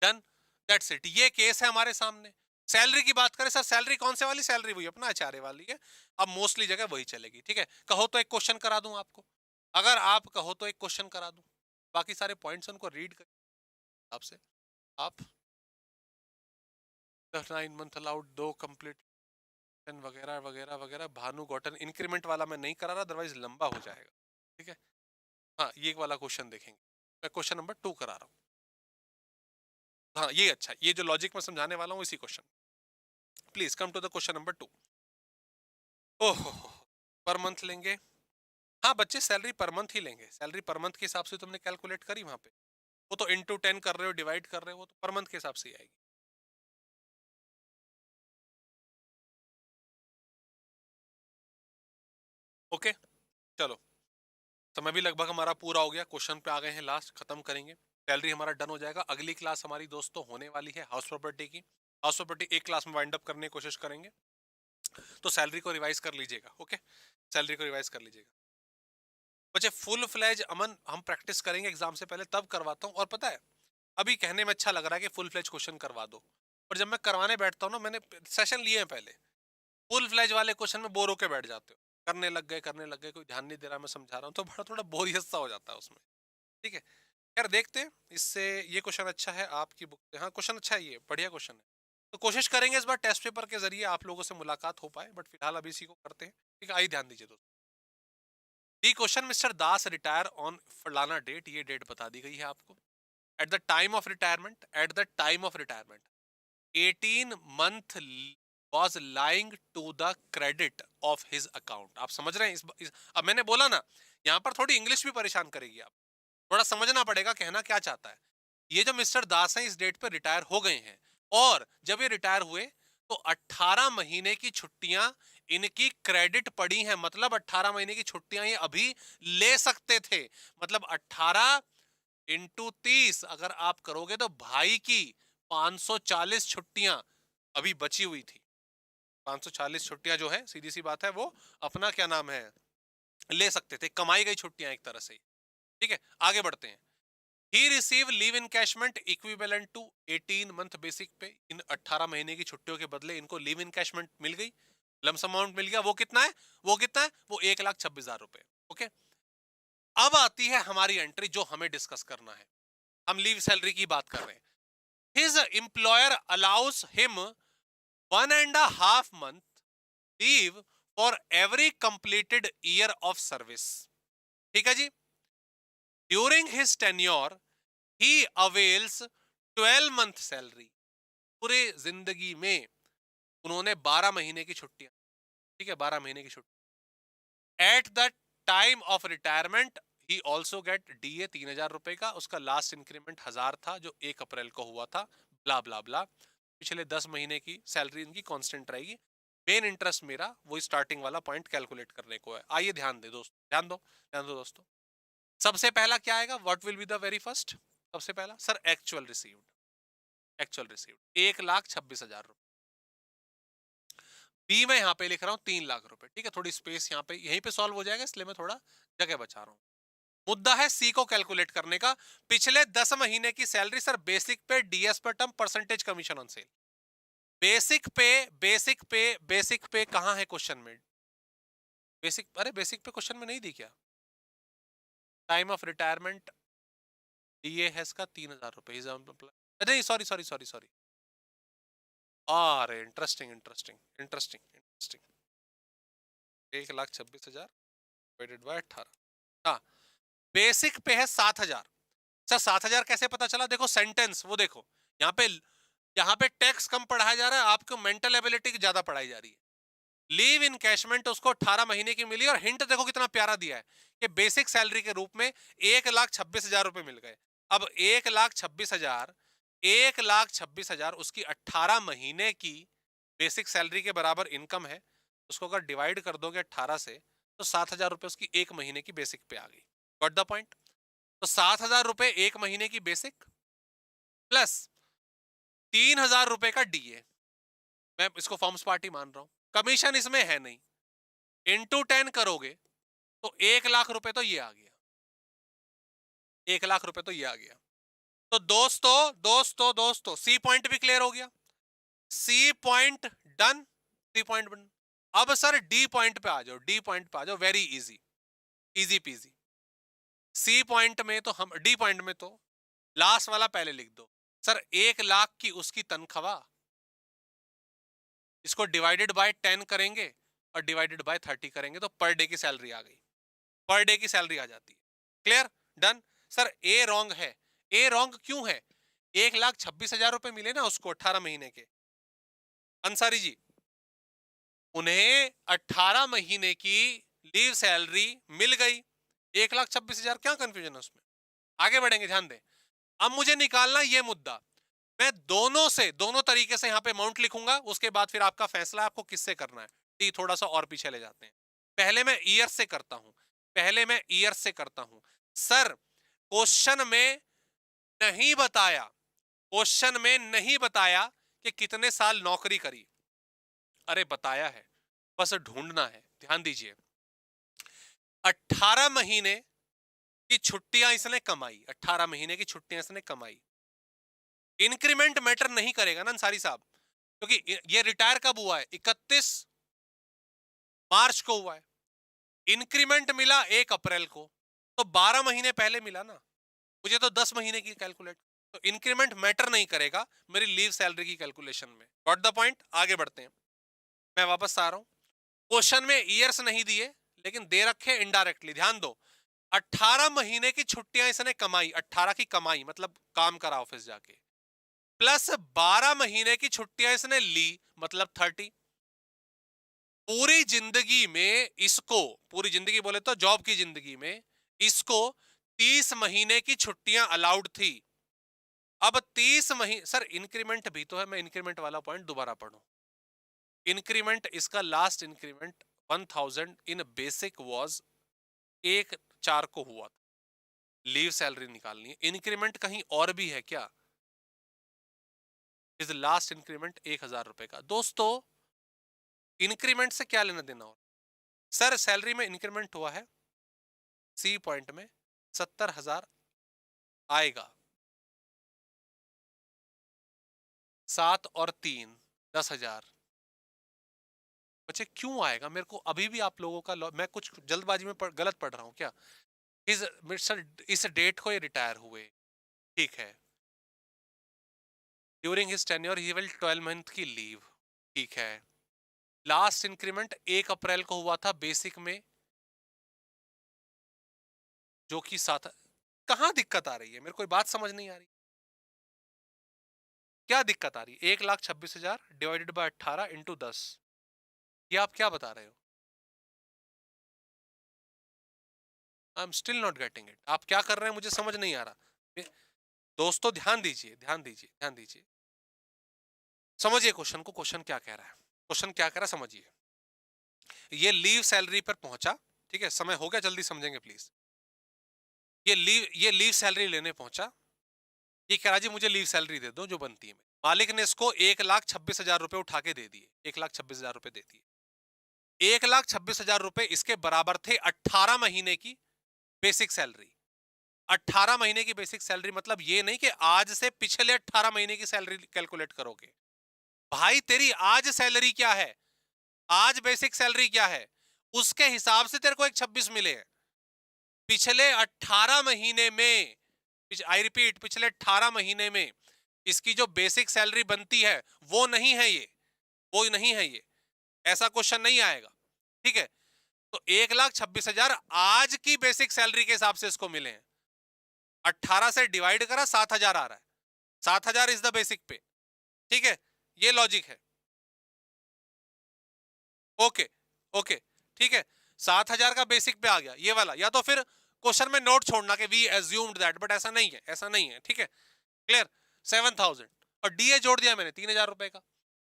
Done, that's it. ये केस है हमारे सामने। सैलरी की बात करें, सर सैलरी कौन से वाली? सैलरी वही अपना आचार्य वाली है। अब मोस्टली जगह वही चलेगी। ठीक है? कहो तो एक क्वेश्चन करा दूं आपको, अगर आप कहो तो एक क्वेश्चन करा दूं, बाकी सारे पॉइंट्स उनको रीड कर आपसे। आप 9 मंथ अलाउड, 2 कंप्लीट वगैरह वगैरह वगैरह। भानु गॉटन, इंक्रीमेंट वाला मैं नहीं करा रहा, अदरवाइज लंबा हो जाएगा। ठीक है? हाँ, ये वाला क्वेश्चन देखेंगे, मैं क्वेश्चन नंबर 2 करा रहा हूँ। हाँ ये अच्छा, ये जो लॉजिक मैं समझाने वाला हूँ इसी question. Please come to the question number 2। ओहो, पर मंथ लेंगे। हाँ बच्चे, सैलरी पर मंथ ही लेंगे, सैलरी पर मंथ के हिसाब से तुमने कैलकुलेट करी वहां पे, वो तो इंटू 10 कर रहे हो, डिवाइड कर रहे हो, वो तो पर मंथ के हिसाब से ही आएगी। ओके, चलो, समय भी लगभग हमारा पूरा हो गया, क्वेश्चन पे आ गए हैं, लास्ट खत्म करेंगे। सैलरी हमारा डन हो जाएगा। अगली क्लास हमारी दोस्तों होने वाली है हाउस प्रॉपर्टी की। हाउस प्रॉपर्टी एक क्लास में वाइंड अप करने की कोशिश करेंगे, तो सैलरी को रिवाइज कर लीजिएगा। ओके, सैलरी को रिवाइज कर लीजिएगा बच्चे। फुल फ्लैज अमन हम प्रैक्टिस करेंगे एग्जाम से पहले, तब करवाता हूँ। और पता है, अभी कहने में अच्छा लग रहा है कि फुल फ्लैज क्वेश्चन करवा दो, और जब मैं करवाने बैठता हूँ ना, मैंने सेशन लिए हैं पहले, फुल फ्लैज वाले क्वेश्चन में बोर होकर बैठ जाते हो, करने लग गए, कोई ध्यान नहीं दे रहा, मैं समझा रहा हूँ, तो बड़ा थोड़ा बोरियत सा हो जाता है उसमें। ठीक है यार, देखते हैं इससे। ये क्वेश्चन अच्छा है आपकी बुक से, हाँ क्वेश्चन अच्छा है, ये बढ़िया क्वेश्चन है। तो कोशिश करेंगे इस बार टेस्ट पेपर के जरिए आप लोगों से मुलाकात हो पाए, बट फिलहाल अभी इसी को करते हैं। ठीक है, आई ध्यान दीजिए दोस्तों। The question, mister Das retire on फलाना डेट, ये डेट बता दी गई है आपको। At the time of retirement, 18 month was lying to the credit of his account। आप समझ रहे हैं अब मैंने बोला ना, यहां पर थोड़ी इंग्लिश भी परेशान करेगी, आप थोड़ा समझना पड़ेगा कहना क्या चाहता है। ये जो मिस्टर दास हैं इस डेट पर रिटायर हो गए हैं, और जब ये रिटायर हुए तो 18 महीने की छुट्टियां इनकी क्रेडिट पड़ी हैं, मतलब 18 महीने की छुट्टियां ये अभी ले सकते थे। मतलब 18 इंटू 30 अगर आप करोगे तो भाई की 540 छुट्टियां अभी बची हुई थी। 540 छुट्टियां जो है, सीधी सी बात है, वो अपना क्या नाम है, ले सकते थे, कमाई गई छुट्टियां एक तरह से। ठीक है, आगे बढ़ते हैं। He receive leave encashment equivalent to 18 month basic pay. In 18 महीने की छुट्टियों के बदले इनको लीव इनकैशमेंट मिल गई, लम्स अमाउंट मिल गया। वो कितना है, वो कितना है, वो 1,26,000 रुपए। ओके, अब आती है हमारी एंट्री जो हमें डिस्कस करना है। हम लीव सैलरी की बात कर रहे हैं। His employer allows him 1.5 month leave for every completed year of service. ठीक है जी। ड्यूरिंग हिज टेन्योर ही अवेल्स 12 मंथ सैलरी। पूरे जिंदगी में उन्होंने 12 महीने की छुट्टियां, ठीक है, 12 महीने की छुट्टी। At the time of retirement he also get DA 3,000 रुपए का। उसका लास्ट इंक्रीमेंट 1,000 था जो 1 अप्रैल को हुआ था। ब्ला ब्ला ब्ला। पिछले 10 महीने की सैलरी इनकी कांस्टेंट रहेगी। मेन इंटरेस्ट मेरा वही स्टार्टिंग वाला पॉइंट कैलकुलेट करने को है। आइए ध्यान दे दोस्तों, ध्यान दो दोस्तों। सबसे पहला क्या आएगा, what will be the very first. सबसे पहला सर एक्चुअल रिसीव्ड, 1,26,000 रुपए। बी मैं यहाँ पे लिख रहा हूँ 3,00,000 रुपए। ठीक है, थोड़ी स्पेस यहाँ पे, यहीं पे सॉल्व हो जाएगा, इसलिए मैं थोड़ा जगह बचा रहा हूँ। मुद्दा है सी को कैलकुलेट करने का। पिछले 10 महीने की सैलरी सर, बेसिक पे, डीएस पर term, percentage commission on cell. Basic पे कहां है क्वेश्चन में? बेसिक, अरे बेसिक पे क्वेश्चन में नहीं दी क्या? टाइम ऑफ रिटायरमेंट डीए है इसका 3,000 रुपए। नहीं, सॉरी सॉरी सॉरी सॉरी, अरे interesting interesting interesting interesting. 1,26,000 divided by 18। हाँ, बेसिक पे है 7,000। सर 7,000 कैसे पता चला? देखो सेंटेंस, वो देखो यहाँ पे टैक्स कम पढ़ाया जा रहा है, आपको मेंटल एबिलिटी ज्यादा पढ़ाई जा रही है। लीव इनकैशमेंट उसको 18 महीने की मिली, और हिंट देखो कितना प्यारा दिया है कि बेसिक सैलरी के रूप में 1,26,000 रुपए मिल गए। अब 1,26,000 उसकी 18 महीने की बेसिक सैलरी के बराबर इनकम है। उसको अगर डिवाइड कर दोगे 18 से, तो 7,000 रुपए उसकी एक महीने की बेसिक पे आ गई। Got the point? तो 7,000 रुपए एक महीने की बेसिक प्लस 3,000 रुपए का डीए, मैं इसको फॉर्म्स पार्टी मान रहा हूं, कमीशन इसमें है नहीं, इंटू 10 करोगे तो 1,00,000 रुपए तो ये आ गया। 1,00,000 रुपए तो ये आ गया। तो दोस्तों सी पॉइंट भी क्लियर हो गया। C point done, C point done. अब सर डी पॉइंट पे आ जाओ, डी पॉइंट पे आ जाओ, very easy, easy peasy. C point में तो हम, डी पॉइंट में तो लास्ट वाला पहले लिख दो। सर 1,00,000 की उसकी तनख्वाह, इसको डिवाइडेड बाय 10 करेंगे और डिवाइडेड बाय 30 करेंगे तो पर डे की सैलरी आ गई, पर डे की सैलरी आ जाती है। Clear, done. सर ए रॉन्ग है। ए रॉन्ग क्यों है? 1,26,000 रुपए मिले ना उसको 18 महीने के। अंसारी जी, उन्हें 18 महीने की लीव सैलरी मिल गई, 1,26,000, क्या कंफ्यूजन है उसमें? आगे बढ़ेंगे, ध्यान दें। अब मुझे निकालना ये मुद्दा, मैं दोनों तरीके से यहाँ पे अमाउंट लिखूंगा, उसके बाद फिर आपका फैसला है आपको किससे करना है। टी थोड़ा सा और पीछे ले जाते हैं। पहले मैं ईयर से करता हूं, सर क्वेश्चन में नहीं बताया, क्वेश्चन में नहीं बताया कि कितने साल नौकरी करी। अरे बताया है, बस ढूंढना है। ध्यान दीजिए, 18 महीने की छुट्टियां इसने कमाई, 18 महीने की छुट्टियां इसने कमाई। इंक्रीमेंट मैटर नहीं करेगा ना अंसारी साहब, क्योंकि ये रिटायर कब हुआ है? 31 मार्च को हुआ है। इंक्रीमेंट मिला 1 अप्रैल को, तो 12 महीने पहले मिला ना, मुझे तो 10 महीने की कैलकुलेट। तो इंक्रीमेंट मैटर नहीं करेगा मेरी लीव सैलरी की कैलकुलेशन में। Got the point? आगे बढ़ते हैं, मैं वापस आ रहा हूं। क्वेश्चन में ईयर्स नहीं दिए, लेकिन दे रखे इनडायरेक्टली। ध्यान दो, 18 महीने की छुट्टियां इसने कमाई, 18 की कमाई मतलब काम करा ऑफिस जाके, प्लस 12 महीने की छुट्टियां इसने ली मतलब 30। पूरी जिंदगी में इसको, पूरी जिंदगी बोले तो जॉब की जिंदगी में इसको 30 महीने की छुट्टियां अलाउड थी। अब 30 महीने, सर इंक्रीमेंट भी तो है, मैं इंक्रीमेंट वाला पॉइंट दोबारा पढ़ूं। इंक्रीमेंट, इसका last increment 1,000 in basic was 1/4 को हुआ था। लीव सैलरी निकालनी है, इंक्रीमेंट कहीं और भी है क्या? इज लास्ट इंक्रीमेंट 1,000 रुपए का। दोस्तों इंक्रीमेंट से क्या लेना देना हो? सर सैलरी में इंक्रीमेंट हुआ है, सी पॉइंट में 70,000 आएगा, 7 और 3 10,000। बच्चे क्यों आएगा? मेरे को अभी भी आप लोगों का मैं कुछ जल्दबाजी में गलत पढ़ रहा हूँ क्या? इस डेट को ये रिटायर हुए, ठीक है। During his tenure he will 12 month की लीव, ठीक है। लास्ट इंक्रीमेंट 1 अप्रैल को हुआ था बेसिक में, जो कि 7। कहां दिक्कत आ रही है? मेरे कोई बात समझ नहीं आ रही, क्या दिक्कत आ रही है? 1,26,000 डिवाइडेड बाय 18 इंटू 10, ये आप क्या बता रहे हो? I am still not getting it. आप क्या कर रहे हैं मुझे समझ नहीं आ रहा। दोस्तों ध्यान दीजिए, ध्यान दीजिए, ध्यान दीजिए, समझिए क्वेश्चन को। क्वेश्चन क्या कह रहा है? क्वेश्चन क्या कह रहा है समझिए। ये लीव सैलरी पर पहुंचा, ठीक है, समय हो गया, जल्दी समझेंगे प्लीज। ये लीव सैलरी लेने पहुंचा, ये कह रहा जी मुझे लीव सैलरी दे दो जो बनती है। मालिक ने इसको 1,26,000 रुपए उठा के दे दिए, 1,26,000 रुपए दे दिए। 1,26,000 रुपए इसके बराबर थे 18 महीने की बेसिक सैलरी। 18 महीने की बेसिक सैलरी मतलब ये नहीं कि आज से पिछले 18 महीने की सैलरी कैलकुलेट करोगे। भाई तेरी आज सैलरी क्या है, आज बेसिक सैलरी क्या है, उसके हिसाब से तेरे को एक 26 मिले हैं। पिछले 18 महीने में, आई रिपीट, पिछले 18 महीने में इसकी जो बेसिक सैलरी बनती है वो नहीं है ये, वो नहीं है ये, ऐसा क्वेश्चन नहीं आएगा, ठीक है। तो 1,26,000 आज की बेसिक सैलरी के हिसाब से इसको मिले हैं। 18 से डिवाइड करा 7,000 आ रहा है, 7,000 इज द बेसिक पे, ठीक है। ये लॉजिक है, ओके ओके, ठीक है। 7,000 का बेसिक पे आ गया ये वाला, या तो फिर क्वेश्चन में नोट छोड़ना कि वी एज्यूम्ड दैट, बट ऐसा नहीं है, ऐसा नहीं है, ठीक है, क्लियर। 7,000 और डीए जोड़ दिया मैंने 3,000 रुपए का,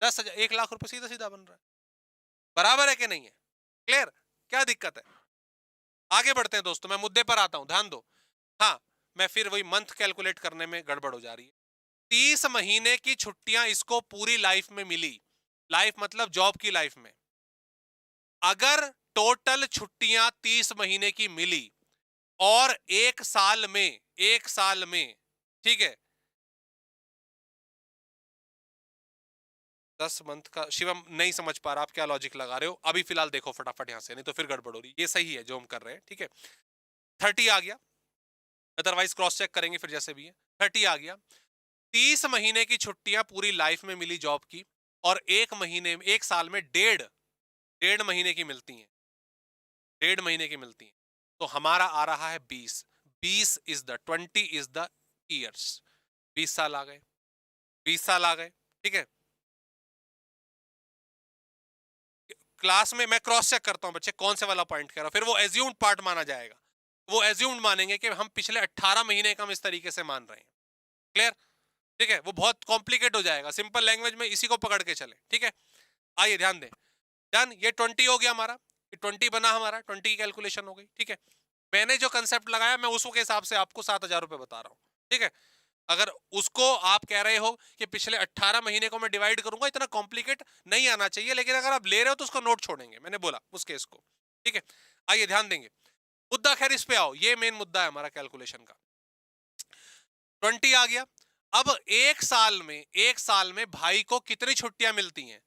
10,000, 1,00,000 रुपए सीधा सीधा बन रहा है। बराबर है कि नहीं है? क्लियर? क्या दिक्कत है? आगे बढ़ते हैं दोस्तों, मैं मुद्दे पर आता हूं, ध्यान दो। हाँ, मैं फिर वही मंथ कैलकुलेट करने में गड़बड़ हो जा रही है। 30 महीने की छुट्टियां इसको पूरी लाइफ में मिली, लाइफ मतलब जॉब की लाइफ में। अगर टोटल छुट्टियां 30 महीने की मिली और एक साल में, ठीक है, 10 मंथ का, शिवम नहीं समझ पा रहा आप क्या लॉजिक लगा रहे हो, अभी फिलहाल देखो फटाफट यहां से, नहीं तो फिर गड़बड़ हो रही। ये सही है जो हम कर रहे हैं, ठीक है। 30 आ गया, अदरवाइज क्रॉस चेक करेंगे फिर जैसे भी है। 30 आ गया। 30 महीने की छुट्टियां पूरी लाइफ में मिली जॉब की, और एक महीने में, एक साल में डेढ़ डेढ़ महीने की मिलती हैं, 1.5 महीने की मिलती हैं। तो हमारा आ रहा है 20। 20 इज द ईयर्स। 20 साल आ गए, 20 साल आ गए, ठीक है। क्लास में मैं क्रॉस चेक करता हूं बच्चे कौन से वाला पॉइंट कह रहा हूं, फिर वो एज्यूम्ड पार्ट माना जाएगा। वो एज्यूम्ड मानेंगे कि हम पिछले 18 महीने का हम इस तरीके से मान रहे हैं, क्लियर, ठीक है। वो बहुत कॉम्प्लिकेट हो जाएगा, सिंपल लैंग्वेज में इसी को पकड़ के चले, ठीक है। आइए ध्यान दें, डन। ये 20 हो गया हमारा, ये 20 बना हमारा, 20 की कैलकुलेशन हो गई, ठीक है। मैंने जो कंसेप्ट लगाया मैं उसके हिसाब से आपको 7,000 रुपए बता रहा हूं, ठीक है। अगर उसको आप कह रहे हो कि पिछले 18 महीने को मैं डिवाइड करूंगा, इतना कॉम्प्लिकेट नहीं आना चाहिए, लेकिन अगर आप ले रहे हो तो उसको नोट छोड़ेंगे, मैंने बोला उस केस को, ठीक है। आइए ध्यान देंगे, मुद्दा खैर इस पे आओ, ये मेन मुद्दा है हमारा कैलकुलेशन का। 20 आ गया। अब एक साल में भाई को कितनी छुट्टियां मिलती हैं?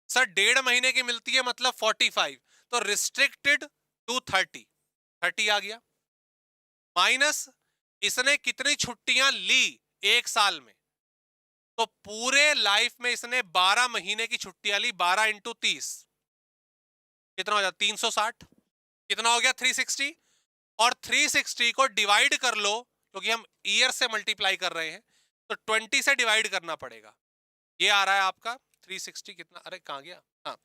सर 1.5 महीने की मिलती है, मतलब 45, तो रिस्ट्रिक्टेड टू 30। 30 आ गया, माइनस इसने कितनी छुट्टियां ली एक साल में, तो पूरे लाइफ में इसने 12 महीने की छुट्टियां ली, 12 इंटू 30 कितना हो जाता? 360। कितना हो गया? 360। और 360 को डिवाइड कर लो, क्योंकि हम ईयर से मल्टीप्लाई कर रहे हैं, तो 20 से डिवाइड करना पड़ेगा। ये आ रहा है आपका 360 कितना, अरे कहां गया, हाँ,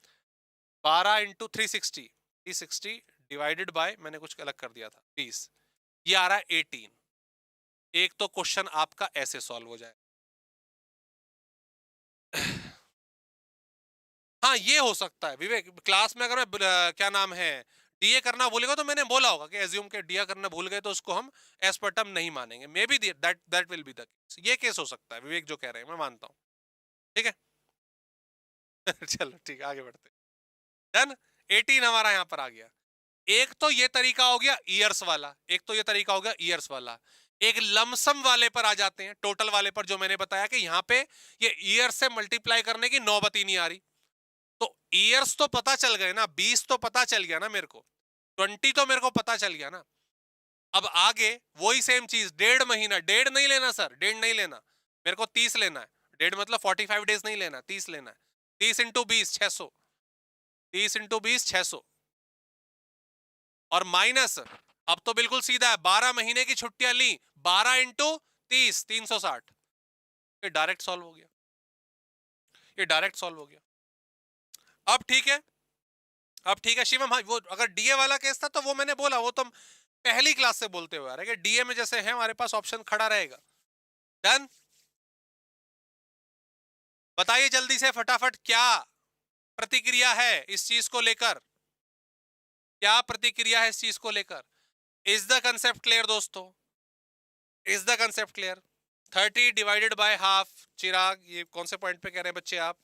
12 इंटू 360, 360 डिवाइडेड बाय, मैंने कुछ अलग कर दिया था, 20, ये आ रहा है 18। एक तो क्वेश्चन आपका ऐसे सॉल्व हो जाए। हाँ ये हो सकता है विवेक, क्लास में अगर मैं क्या नाम है, डीए करना भूलेगा, तो मैंने बोला होगा कि एज्यूम के डीए करना भूल गए तो उसको हम एज पर टर्म नहीं मानेंगे, may be that that will be the case. ये केस हो सकता है विवेक जो कह रहे हैं, मैं मानता हूँ, ठीक है। चलो ठीक है, आगे बढ़ते हैं। डन। 18 हमारा यहां पर आ गया। एक तो ये तरीका हो गया ईयर्स वाला, एक तो ये तरीका हो गया ईयर्स वाला। एक लमसम वाले पर आ जाते हैं, टोटल वाले पर, जो मैंने बताया कि यहां पे ये ईयर से मल्टीप्लाई करने की नौबत ही नहीं आ रही। तो ईयर्स तो पता चल गए ना, 20 तो पता चल गया ना मेरे को, 20 तो मेरे को पता चल गया ना। अब आगे वही सेम चीज, 1.5 महीना, 1.5 नहीं लेना सर, 1.5 नहीं लेना, मेरे को 30 लेना है। 1.5 मतलब 45 डेज नहीं लेना, 30 लेना है। 30 इंटू 20 600, 30 इंटू 20 600, और माइनस, अब तो बिल्कुल सीधा है, 12 महीने की छुट्टियां ली, 12 इंटू 30 360। ये डायरेक्ट सॉल्व हो गया, ये डायरेक्ट सॉल्व हो गया। अब ठीक है, अब ठीक है शिवम भाई, वो अगर डीए वाला केस था तो वो मैंने बोला, वो तो पहली क्लास से बोलते हुए आ रहे हैं कि डीए में जैसे है हमारे पास ऑप्शन खड़ा रहेगा। डन। बताइए जल्दी से फटाफट, क्या प्रतिक्रिया है इस चीज को लेकर, क्या प्रतिक्रिया है इस चीज को लेकर? इज द कंसेप्ट क्लियर दोस्तों? Is the concept clear? 30 divided by half, Chirag ये कौन से पॉइंट पे कह रहे हैं बच्चे आप?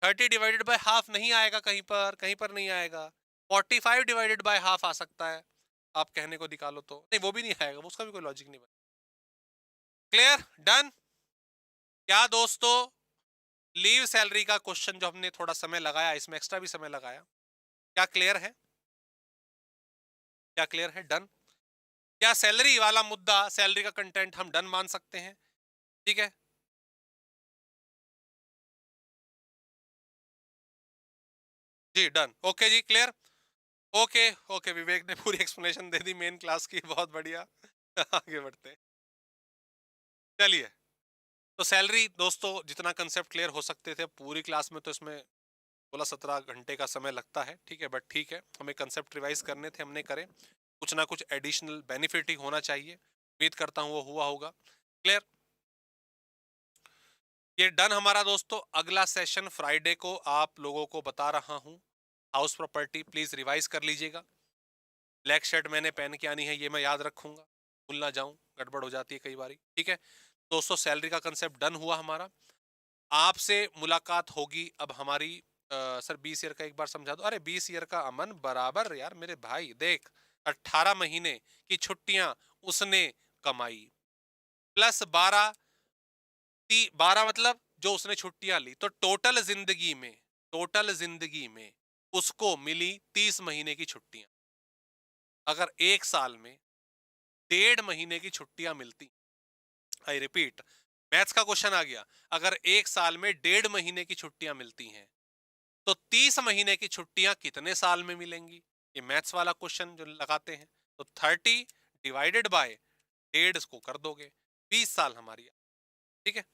30 डिवाइडेड बाय हाफ नहीं आएगा कहीं पर, कहीं पर नहीं आएगा। 45 डिवाइडेड बाय हाफ आ सकता है, आप कहने को निकालो तो, नहीं वो भी नहीं आएगा, उसका भी कोई लॉजिक नहीं बना। क्लियर? डन। क्या दोस्तों, लीव सैलरी का क्वेश्चन जो हमने थोड़ा समय लगाया, इसमें एक्स्ट्रा भी समय लगाया, क्या क्लियर है? क्या क्लियर है? डन। क्या सैलरी वाला मुद्दा, सैलरी का कंटेंट हम डन मान सकते हैं? ठीक है, जी डन, ओके जी, क्लियर। ओके ओके, विवेक ने पूरी एक्सप्लेनेशन दे दी मेन क्लास की, बहुत बढ़िया। आगे बढ़ते हैं, चलिए। तो सैलरी दोस्तों, जितना कंसेप्ट क्लियर हो सकते थे पूरी क्लास में, तो इसमें 16-17 घंटे का समय लगता है, ठीक है, बट ठीक है, हमें कंसेप्ट रिवाइज करने थे, हमने करे। कुछ ना कुछ एडिशनल बेनिफिट ही होना चाहिए, उम्मीद करता हूँ वो हुआ होगा। क्लियर? ये डन हमारा दोस्तों। अगला सेशन फ्राइडे को आप लोगों को बता रहा हूँ, हाउस प्रॉपर्टी प्लीज रिवाइज कर लीजिएगा। ब्लैक शर्ट मैंने पहन के आनी है, ये मैं याद रखूंगा, भूल ना जाऊं, गड़बड़ हो जाती है कई बारी, ठीक है। दोस्तों सैलरी का कंसेप्ट डन हुआ हमारा। आपसे मुलाकात होगी अब हमारी, सर 20 ईयर का एक बार समझा दो। अरे 20 ईयर का अमन बराबर यार मेरे भाई, देख 18 महीने की छुट्टियां उसने कमाई, प्लस 12, 12 मतलब जो उसने छुट्टियां ली, तो टोटल जिंदगी में, टोटल जिंदगी में उसको मिली 30 महीने की छुट्टियां। अगर एक साल में 1.5 महीने की छुट्टियां मिलती, आई रिपीट, मैथ्स का क्वेश्चन आ गया, अगर एक साल में 1.5 महीने की छुट्टियां मिलती हैं, तो 30 महीने की छुट्टियां कितने साल में मिलेंगी? ये मैथ्स वाला क्वेश्चन जो लगाते हैं, तो 30 डिवाइडेड बाय 1.5 को कर दोगे, 20 साल हमारी, ठीक है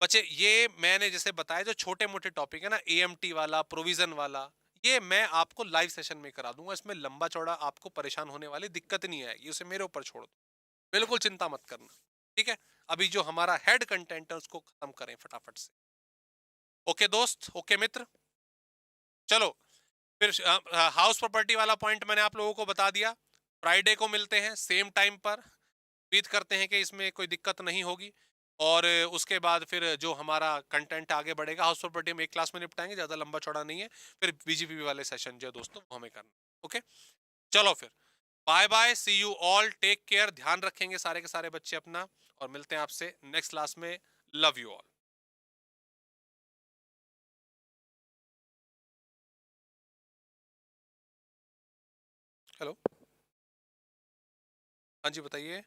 बच्चे। ये मैंने जैसे बताया जो छोटे मोटे टॉपिक है ना, एएमटी वाला, प्रोविजन वाला, ये मैं आपको लाइव सेशन में करा दूंगा, इसमें लंबा चौड़ा आपको परेशान होने वाली दिक्कत नहीं आएगी, उसे मेरे ऊपर छोड़ दो, बिल्कुल चिंता मत करना, ठीक है। अभी जो हमारा हेड कंटेंट है उसको खत्म करें फटाफट से। ओके दोस्त, ओके मित्र, चलो फिर हाउस प्रॉपर्टी वाला पॉइंट मैंने आप लोगों को बता दिया। फ्राइडे को मिलते हैं सेम टाइम पर, उम्मीद करते हैं कि इसमें कोई दिक्कत नहीं होगी। और उसके बाद फिर जो हमारा कंटेंट आगे बढ़ेगा, हाउस प्रॉपर्टी हम एक क्लास में निपटाएंगे, ज़्यादा लंबा चौड़ा नहीं है। फिर बीजीपी वाले सेशन जो है दोस्तों वो हमें करना, ओके। चलो फिर, bye bye, see you all, take care, ध्यान रखेंगे सारे के सारे बच्चे अपना, और मिलते हैं आपसे नेक्स्ट क्लास में। Love you all. हेलो, हाँ जी बताइए।